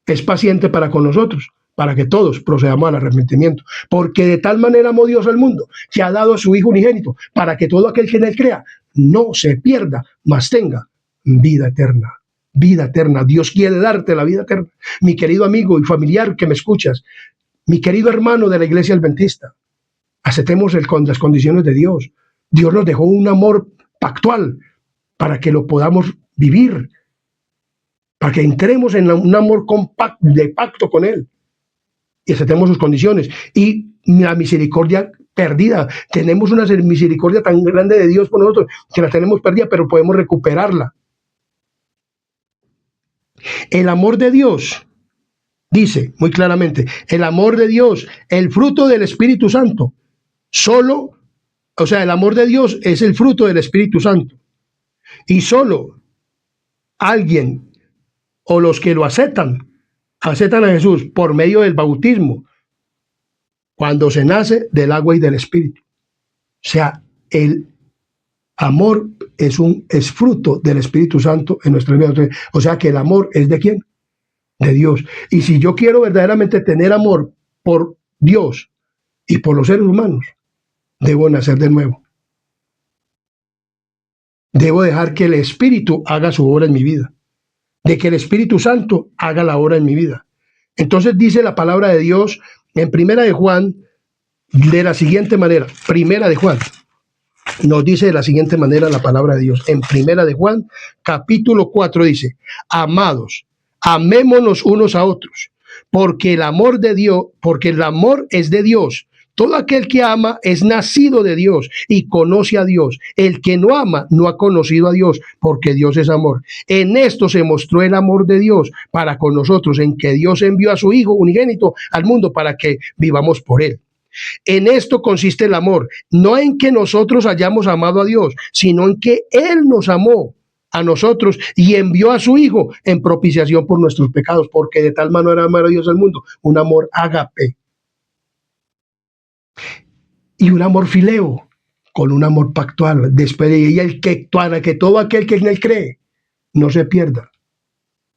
es paciente para con nosotros, para que todos procedamos al arrepentimiento. Porque de tal manera amó Dios al mundo, que ha dado a su Hijo unigénito, para que todo aquel que en Él crea no se pierda, mas tenga vida eterna. Vida eterna. Dios quiere darte la vida eterna. Mi querido amigo y familiar que me escuchas, mi querido hermano de la iglesia adventista, aceptemos con las condiciones de Dios. Dios nos dejó un amor pactual para que lo podamos vivir, para que entremos en un amor de pacto con Él y aceptemos sus condiciones. Y la misericordia perdida, tenemos una misericordia tan grande de Dios por nosotros que la tenemos perdida, pero podemos recuperarla. El amor de Dios, dice muy claramente, el amor de Dios, el fruto del Espíritu Santo, el amor de Dios es el fruto del Espíritu Santo. Y solo alguien o los que lo aceptan a Jesús por medio del bautismo, cuando se nace del agua y del Espíritu. O sea, el amor es fruto del Espíritu Santo en nuestra vida. O sea que el amor es ¿de quién? De Dios. Y si yo quiero verdaderamente tener amor por Dios y por los seres humanos, debo nacer de nuevo. Debo dejar que el Espíritu haga su obra en mi vida, de que el Espíritu Santo haga la obra en mi vida. Entonces dice la palabra de Dios en Primera de Juan de la siguiente manera. Primera de Juan nos dice de la siguiente manera la palabra de Dios. En Primera de Juan, capítulo 4 dice, amados, amémonos unos a otros, porque el amor es de Dios. Todo aquel que ama es nacido de Dios y conoce a Dios. El que no ama no ha conocido a Dios, porque Dios es amor. En esto se mostró el amor de Dios para con nosotros, en que Dios envió a su Hijo unigénito al mundo para que vivamos por Él. En esto consiste el amor, no en que nosotros hayamos amado a Dios, sino en que Él nos amó a nosotros y envió a su Hijo en propiciación por nuestros pecados, porque de tal manera amó a Dios al mundo, un amor ágape. Y un amor fileo, con un amor pactual, después de ella para que todo aquel que en Él cree no se pierda.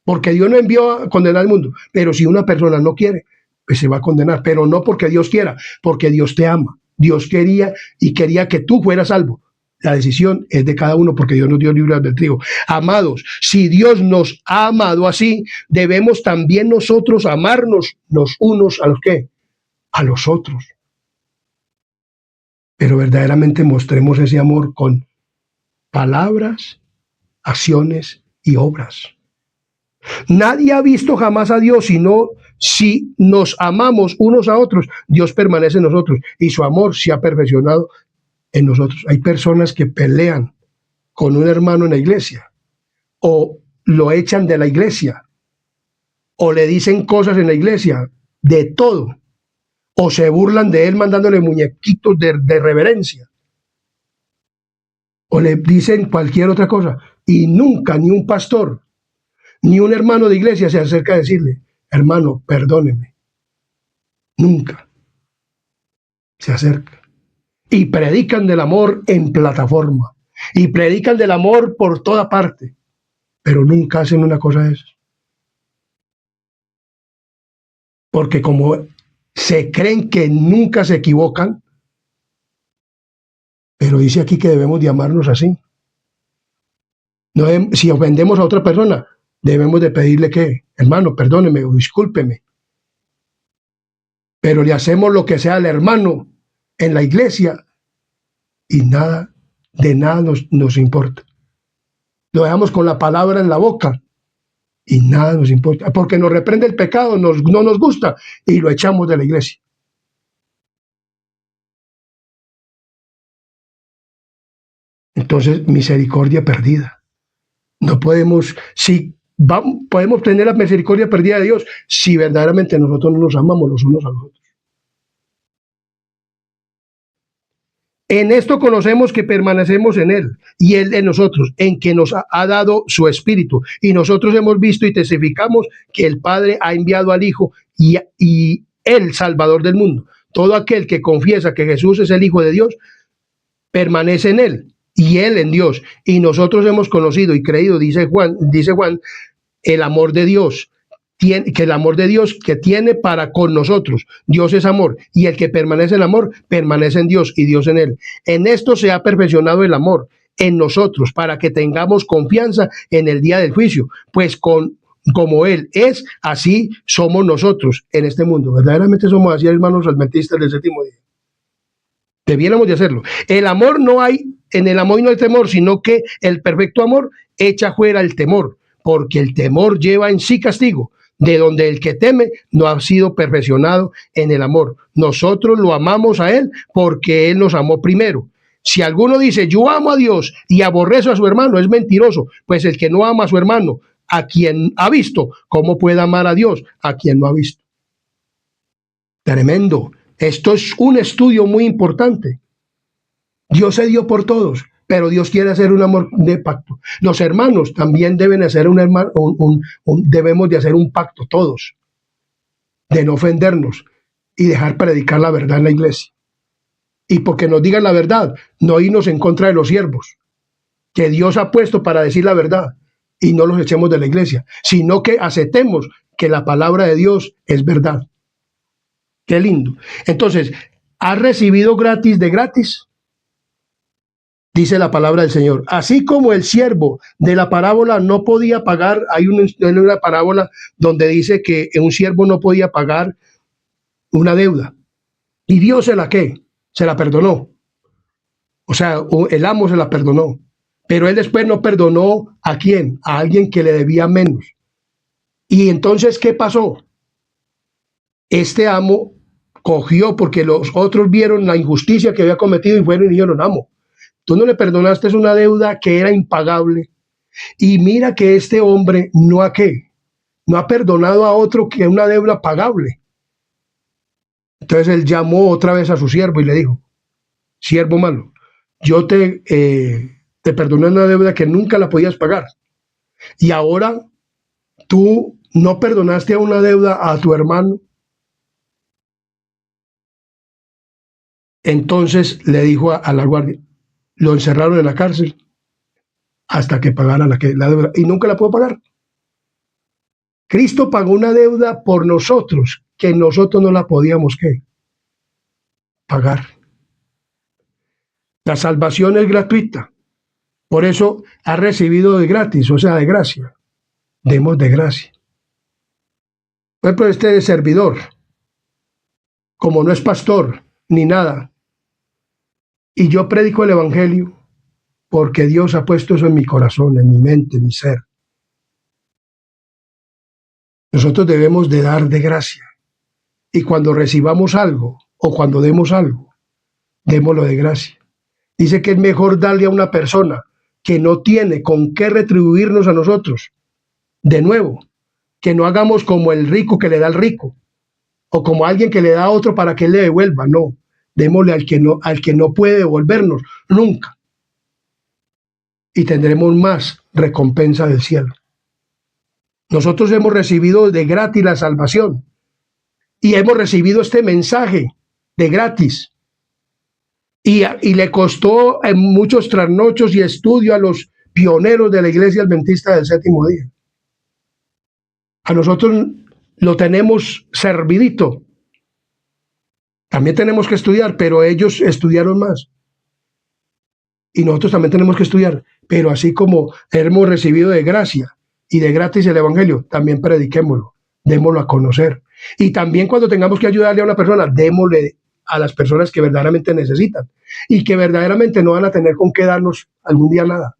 Porque Dios no envió a condenar al mundo, pero si una persona no quiere, pues se va a condenar, pero no porque Dios quiera, porque Dios te ama. Dios quería que tú fueras salvo. La decisión es de cada uno porque Dios nos dio libre albedrío. Amados, si Dios nos ha amado así, debemos también nosotros amarnos los unos a los que, a los otros. Pero verdaderamente mostremos ese amor con palabras, acciones y obras. Nadie ha visto jamás a Dios, sino si nos amamos unos a otros, Dios permanece en nosotros y su amor se ha perfeccionado en nosotros. Hay personas que pelean con un hermano en la iglesia o lo echan de la iglesia o le dicen cosas en la iglesia, de todo, o se burlan de él mandándole muñequitos de reverencia o le dicen cualquier otra cosa y nunca ni un pastor ni un hermano de iglesia se acerca a decirle, hermano, perdóneme. Nunca se acerca. Y predican del amor en plataforma. Y predican del amor por toda parte. Pero nunca hacen una cosa de esas. Porque como se creen que nunca se equivocan, pero dice aquí que debemos de amarnos así. No, si ofendemos a otra persona, debemos de pedirle que, hermano, perdóneme o discúlpeme. Pero le hacemos lo que sea al hermano en la iglesia y de nada nos importa. Lo dejamos con la palabra en la boca y nada nos importa, porque nos reprende el pecado, no nos gusta y lo echamos de la iglesia. Entonces, misericordia perdida. No podemos, podemos tener la misericordia perdida de Dios si verdaderamente nosotros no nos amamos los unos a los otros. En esto conocemos que permanecemos en Él y Él en nosotros, en que nos ha dado su Espíritu. Y nosotros hemos visto y testificamos que el Padre ha enviado al Hijo y el Salvador del mundo. Todo aquel que confiesa que Jesús es el Hijo de Dios, permanece en Él y Él en Dios. Y nosotros hemos conocido y creído, dice Juan, el amor de Dios. Que el amor de Dios que tiene para con nosotros. Dios es amor y el que permanece en amor permanece en Dios y Dios en él. En esto se ha perfeccionado el amor en nosotros para que tengamos confianza en el día del juicio, pues como Él es, así somos nosotros en este mundo. Verdaderamente somos así, hermanos adventistas del séptimo día. Debiéramos de hacerlo. En el amor no hay temor, sino que el perfecto amor echa fuera el temor, porque el temor lleva en sí castigo, de donde el que teme no ha sido perfeccionado en el amor. Nosotros lo amamos a Él porque Él nos amó primero. Si alguno dice, yo amo a Dios y aborrezo a su hermano, es mentiroso, pues el que no ama a su hermano, a quien ha visto, ¿cómo puede amar a Dios a quien no ha visto? Tremendo. Esto es un estudio muy importante. Dios se dio por todos, pero Dios quiere hacer un amor de pacto. Los hermanos también deben hacer debemos de hacer un pacto todos, de no ofendernos y dejar predicar la verdad en la iglesia. Y porque nos digan la verdad, no irnos en contra de los siervos, que Dios ha puesto para decir la verdad y no los echemos de la iglesia, sino que aceptemos que la palabra de Dios es verdad. Qué lindo. Entonces, ¿has recibido gratis de gratis? Dice la palabra del Señor. Así como el siervo de la parábola no podía pagar, hay una parábola donde dice que un siervo no podía pagar una deuda. Y Dios se la perdonó. O sea, el amo se la perdonó. Pero él después no perdonó ¿a quién? A alguien que le debía menos. Y entonces, ¿qué pasó? Este amo cogió porque los otros vieron la injusticia que había cometido y fueron y dijeron, amo, tú no le perdonaste una deuda que era impagable. Y mira que este hombre no ha perdonado a otro que una deuda pagable. Entonces él llamó otra vez a su siervo y le dijo, siervo malo, yo te perdoné una deuda que nunca la podías pagar. Y ahora tú no perdonaste a una deuda a tu hermano. Entonces le dijo a la guardia, lo encerraron en la cárcel hasta que pagara la deuda y nunca la pudo pagar. Cristo pagó una deuda por nosotros que nosotros no la podíamos pagar. La salvación es gratuita. Por eso ha recibido de gratis, o sea, de gracia. Demos de gracia. Por ejemplo, este servidor, como no es pastor ni nada, y yo predico el evangelio porque Dios ha puesto eso en mi corazón, en mi mente, en mi ser. Nosotros debemos de dar de gracia. Y cuando recibamos algo o cuando demos algo, démoslo de gracia. Dice que es mejor darle a una persona que no tiene con qué retribuirnos a nosotros. De nuevo, que no hagamos como el rico que le da al rico, o como alguien que le da a otro para que él le devuelva. No, démosle al que no puede devolvernos nunca. Y tendremos más recompensa del cielo. Nosotros hemos recibido de gratis la salvación y hemos recibido este mensaje de gratis. Y le costó en muchos trasnochos y estudio a los pioneros de la iglesia adventista del séptimo día. A nosotros lo tenemos servidito. También tenemos que estudiar, pero ellos estudiaron más. Y nosotros también tenemos que estudiar, pero así como hemos recibido de gracia y de gratis el evangelio, también prediquémoslo, démoslo a conocer. Y también cuando tengamos que ayudarle a una persona, démosle a las personas que verdaderamente necesitan y que verdaderamente no van a tener con qué darnos algún día nada.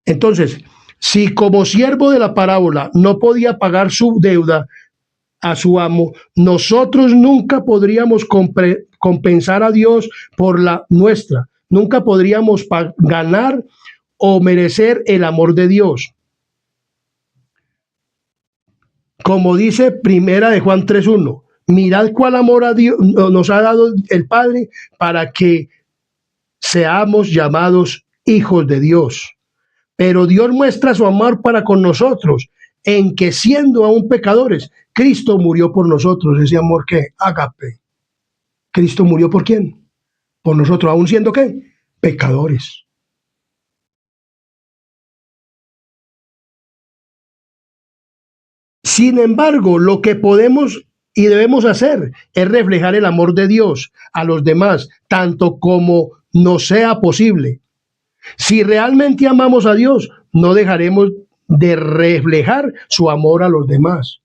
Entonces, si como siervo de la parábola no podía pagar su deuda a su amo, nosotros nunca podríamos compensar a Dios por la nuestra. Nunca podríamos ganar o merecer el amor de Dios. Como dice Primera de Juan 3:1, mirad cuál amor a Dios nos ha dado el Padre para que seamos llamados hijos de Dios. Pero Dios muestra su amor para con nosotros, en que siendo aún pecadores, Cristo murió por nosotros. Ese amor que ágape. Cristo murió ¿por quién? Por nosotros, aún siendo ¿qué? Pecadores. Sin embargo, lo que podemos y debemos hacer es reflejar el amor de Dios a los demás, tanto como nos sea posible. Si realmente amamos a Dios, no dejaremos de reflejar su amor a los demás,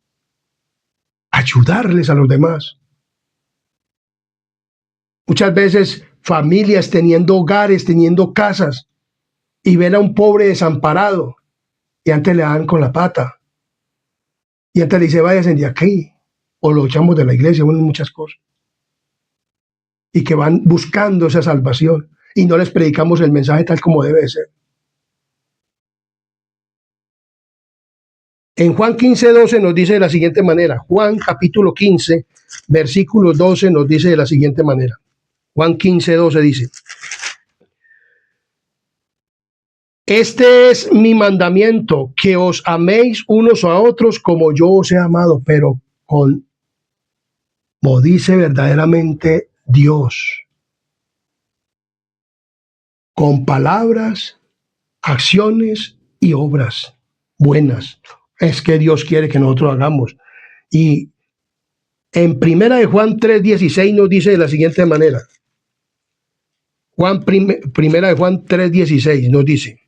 ayudarles a los demás. Muchas veces familias teniendo hogares, teniendo casas, y ven a un pobre desamparado, y antes le dan con la pata, y antes le dice, váyanse de aquí, o lo echamos de la iglesia, bueno, muchas cosas, y que van buscando esa salvación, y no les predicamos el mensaje tal como debe ser. En Juan 15:12 nos dice de la siguiente manera, Juan capítulo 15, versículo 12 nos dice de la siguiente manera, Juan 15:12 dice, este es mi mandamiento, que os améis unos a otros como yo os he amado, pero como dice verdaderamente Dios, con palabras, acciones y obras buenas. Es que Dios quiere que nosotros hagamos. Y en Primera de Juan 3:16 nos dice de la siguiente manera. Primera de Juan 3:16 nos dice,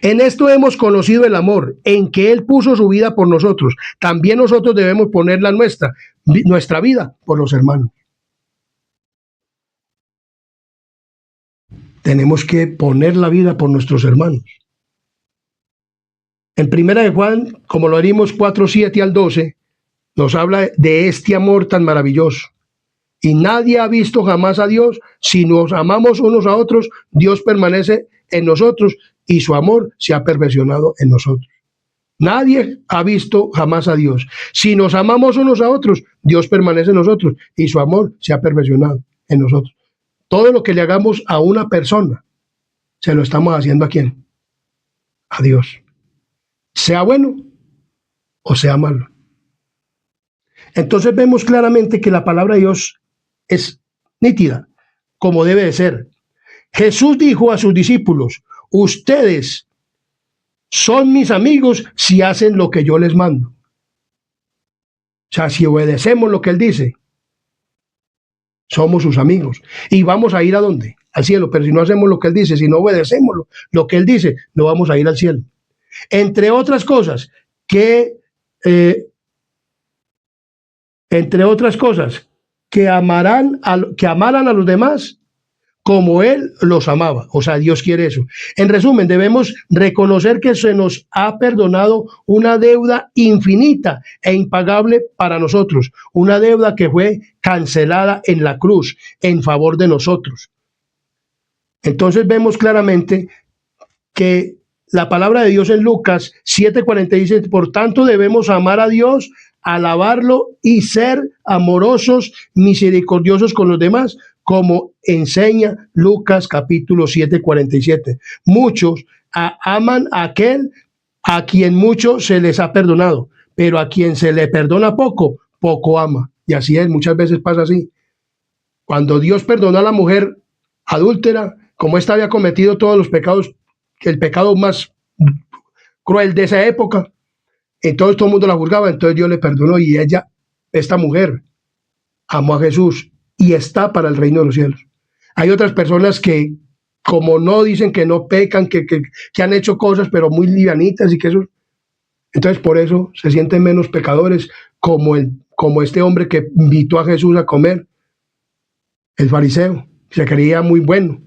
en esto hemos conocido el amor, en que Él puso su vida por nosotros. También nosotros debemos poner la nuestra vida por los hermanos. Tenemos que poner la vida por nuestros hermanos. En Primera de Juan, como lo harimos 4:7 al 12, nos habla de este amor tan maravilloso. Y nadie ha visto jamás a Dios. Si nos amamos unos a otros, Dios permanece en nosotros y su amor se ha perfeccionado en nosotros. Nadie ha visto jamás a Dios. Si nos amamos unos a otros, Dios permanece en nosotros y su amor se ha perfeccionado en nosotros. Todo lo que le hagamos a una persona, se lo estamos haciendo ¿a quién? A Dios. Sea bueno o sea malo. Entonces vemos claramente que la palabra de Dios es nítida, como debe de ser. Jesús dijo a sus discípulos, ustedes son mis amigos si hacen lo que yo les mando. O sea, si obedecemos lo que Él dice, somos sus amigos. ¿Y vamos a ir a dónde? Al cielo. Pero si no hacemos lo que Él dice, si no obedecemos lo que Él dice, no vamos a ir al cielo. Entre otras cosas, que amaran a los demás como Él los amaba. O sea, Dios quiere eso. En resumen, debemos reconocer que se nos ha perdonado una deuda infinita e impagable para nosotros. Una deuda que fue cancelada en la cruz en favor de nosotros. Entonces vemos claramente que la palabra de Dios en Lucas 7:40 dice, por tanto debemos amar a Dios, alabarlo y ser amorosos, misericordiosos con los demás, como enseña Lucas capítulo 7:47. Muchos aman a aquel a quien mucho se les ha perdonado, pero a quien se le perdona poco, poco ama. Y así es, muchas veces pasa así. Cuando Dios perdonó a la mujer adúltera, como ésta había cometido todos los pecados, el pecado más cruel de esa época, entonces todo el mundo la juzgaba, entonces Dios le perdonó y ella, esta mujer, amó a Jesús y está para el reino de los cielos. Hay otras personas que, como no dicen que no pecan, que han hecho cosas, pero muy livianitas y que eso, entonces por eso se sienten menos pecadores, como este hombre que invitó a Jesús a comer, el fariseo, se creía muy bueno,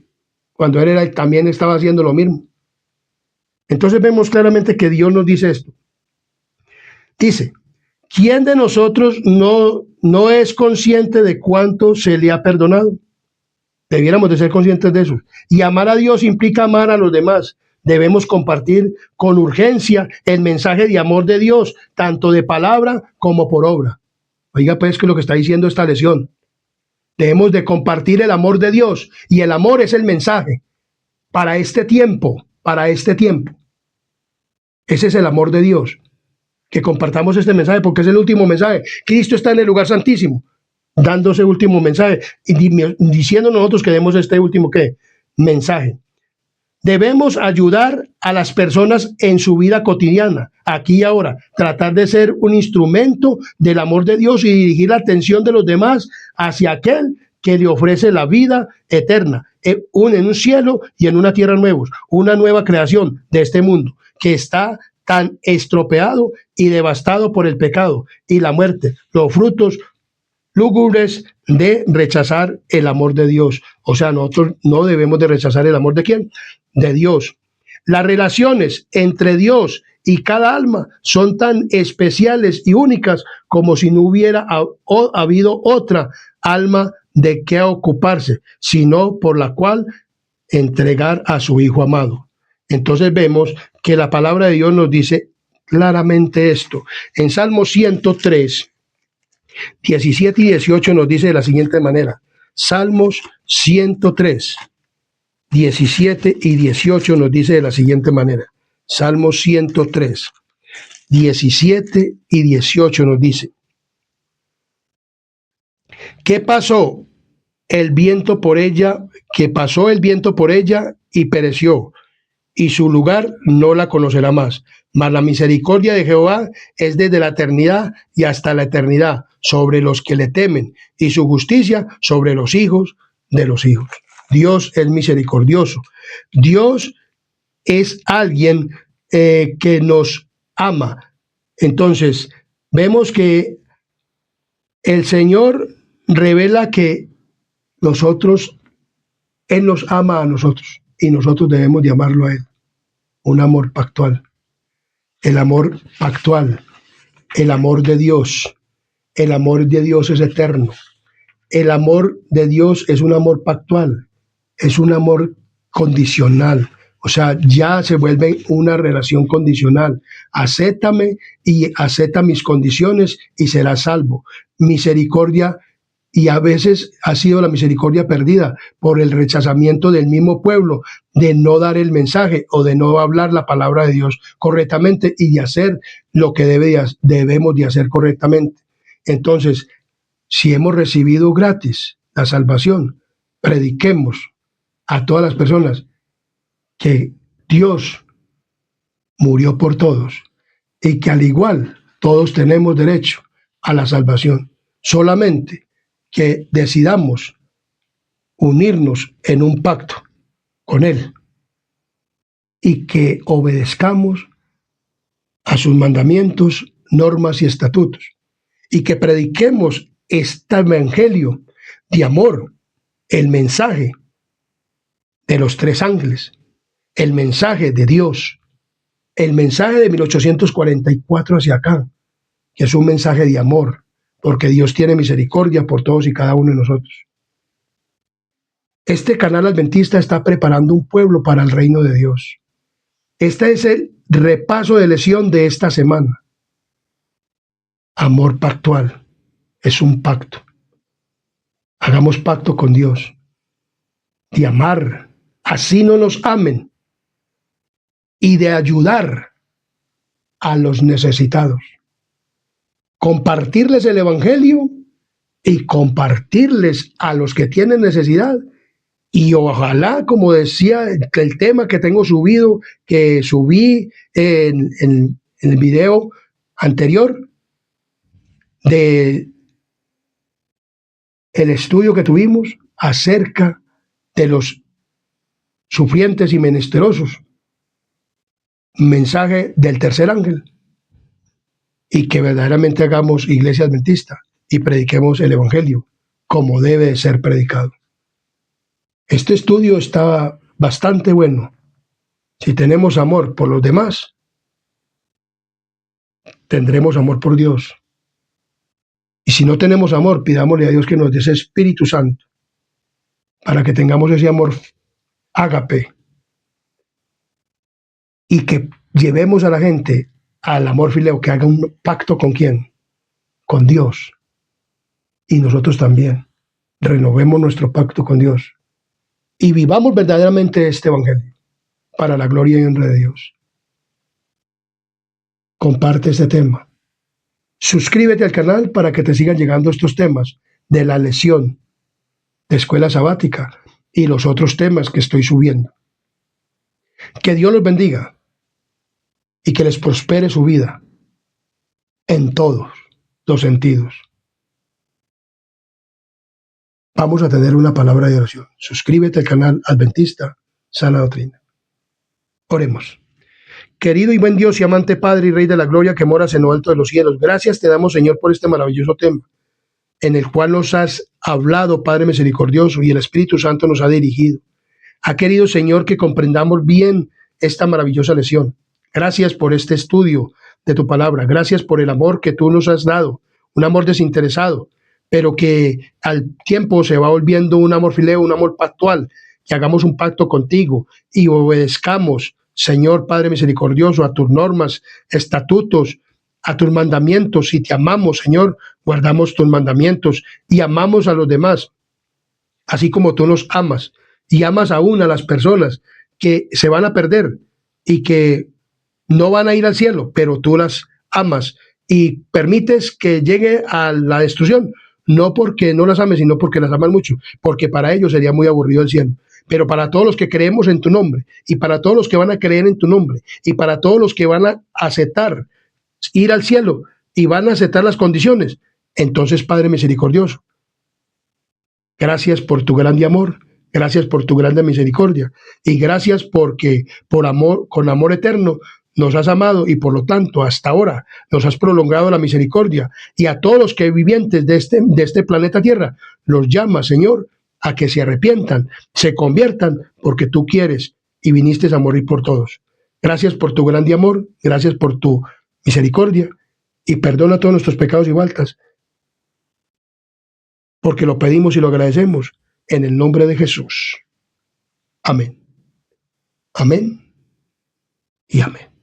cuando él también estaba haciendo lo mismo. Entonces vemos claramente que Dios nos dice esto. Dice, ¿quién de nosotros no es consciente de cuánto se le ha perdonado? Debiéramos de ser conscientes de eso. Y amar a Dios implica amar a los demás. Debemos compartir con urgencia el mensaje de amor de Dios, tanto de palabra como por obra. Oiga pues que lo que está diciendo esta lección. Debemos de compartir el amor de Dios, y el amor es el mensaje para este tiempo, Ese es el amor de Dios, que compartamos este mensaje porque es el último mensaje. Cristo está en el lugar santísimo, dando ese último mensaje y diciendo nosotros que demos este último mensaje. Debemos ayudar a las personas en su vida cotidiana, aquí y ahora, tratar de ser un instrumento del amor de Dios y dirigir la atención de los demás hacia aquel que le ofrece la vida eterna, en un cielo y en una tierra nuevos, una nueva creación de este mundo que está tan estropeado y devastado por el pecado y la muerte, los frutos lúgubres de rechazar el amor de Dios. O sea, nosotros no debemos de rechazar el amor de ¿quién? De Dios. Las relaciones entre Dios y cada alma son tan especiales y únicas como si no hubiera habido otra alma de qué ocuparse, sino por la cual entregar a su Hijo amado. Entonces vemos que la palabra de Dios nos dice claramente esto. En Salmo 103, 17 y 18 nos dice de la siguiente manera. Salmos 103, 17 y 18 nos dice de la siguiente manera. Salmos 103, 17 y 18 nos dice. ¿Qué pasó? El viento por ella, que pasó el viento por ella y pereció, y su lugar no la conocerá más. Mas la misericordia de Jehová es desde la eternidad y hasta la eternidad sobre los que le temen, y su justicia sobre los hijos de los hijos. Dios es misericordioso. Dios es alguien que nos ama. Entonces, vemos que el Señor revela que Él nos ama a nosotros y nosotros debemos de amarlo a Él. Un amor pactual. El amor pactual. El amor de Dios. El amor de Dios es eterno. El amor de Dios es un amor pactual. Es un amor condicional. O sea, ya se vuelve una relación condicional. Acéptame y acepta mis condiciones y serás salvo. Misericordia. Y a veces ha sido la misericordia perdida por el rechazamiento del mismo pueblo de no dar el mensaje o de no hablar la palabra de Dios correctamente y de hacer lo que debemos de hacer correctamente. Entonces, si hemos recibido gratis la salvación, prediquemos a todas las personas que Dios murió por todos y que al igual todos tenemos derecho a la salvación. Solamente que decidamos unirnos en un pacto con Él y que obedezcamos a sus mandamientos, normas y estatutos, y que prediquemos este evangelio de amor, el mensaje de los tres ángeles, el mensaje de Dios, el mensaje de 1844 hacia acá, que es un mensaje de amor, porque Dios tiene misericordia por todos y cada uno de nosotros. Este canal adventista está preparando un pueblo para el reino de Dios. Este es el repaso de lección de esta semana. Amor pactual. Es un pacto. Hagamos pacto con Dios de amar, así no nos amen, y de ayudar a los necesitados. Compartirles el evangelio y compartirles a los que tienen necesidad. Y ojalá, como decía el tema que tengo subido, que subí en el video anterior, de el estudio que tuvimos acerca de los sufrientes y menesterosos, mensaje del tercer ángel, y que verdaderamente hagamos iglesia adventista y prediquemos el evangelio como debe de ser predicado. Este estudio está bastante bueno. Si tenemos amor por los demás, tendremos amor por Dios. Y si no tenemos amor, pidámosle a Dios que nos dé ese Espíritu Santo para que tengamos ese amor ágape y que llevemos a la gente al amor fileo, que haga un pacto con ¿quién? Con Dios. Y nosotros también renovemos nuestro pacto con Dios y vivamos verdaderamente este evangelio para la gloria y honra de Dios. Comparte este tema. Suscríbete al canal para que te sigan llegando estos temas de la lección de escuela sabática y los otros temas que estoy subiendo. Que Dios los bendiga y que les prospere su vida en todos los sentidos. Vamos a tener una palabra de oración. Suscríbete al canal Adventista Sana Doctrina. Oremos. Querido y buen Dios y amante Padre y Rey de la Gloria que moras en lo alto de los cielos, gracias te damos, Señor, por este maravilloso tema, en el cual nos has hablado, Padre misericordioso, y el Espíritu Santo nos ha dirigido. Ha querido, Señor, que comprendamos bien esta maravillosa lección. Gracias por este estudio de tu palabra. Gracias por el amor que tú nos has dado, un amor desinteresado, pero que al tiempo se va volviendo un amor fileo, un amor pactual, que hagamos un pacto contigo y obedezcamos, Señor Padre misericordioso, a tus normas, estatutos, a tus mandamientos. Si te amamos, Señor, guardamos tus mandamientos y amamos a los demás, así como tú nos amas, y amas aún a las personas que se van a perder y que no van a ir al cielo, pero tú las amas y permites que llegue a la destrucción, no porque no las ames, sino porque las amas mucho, porque para ellos sería muy aburrido el cielo. Pero para todos los que creemos en tu nombre, y para todos los que van a creer en tu nombre, y para todos los que van a aceptar ir al cielo y van a aceptar las condiciones, entonces, Padre misericordioso, gracias por tu grande amor, gracias por tu grande misericordia, y gracias porque por amor, con amor eterno, nos has amado y por lo tanto hasta ahora nos has prolongado la misericordia, y a todos los que vivientes de este planeta Tierra los llamas, Señor, a que se arrepientan, se conviertan, porque tú quieres y viniste a morir por todos. Gracias por tu grande amor, gracias por tu misericordia, y perdona todos nuestros pecados y faltas, porque lo pedimos y lo agradecemos en el nombre de Jesús. Amén. Amén y amén.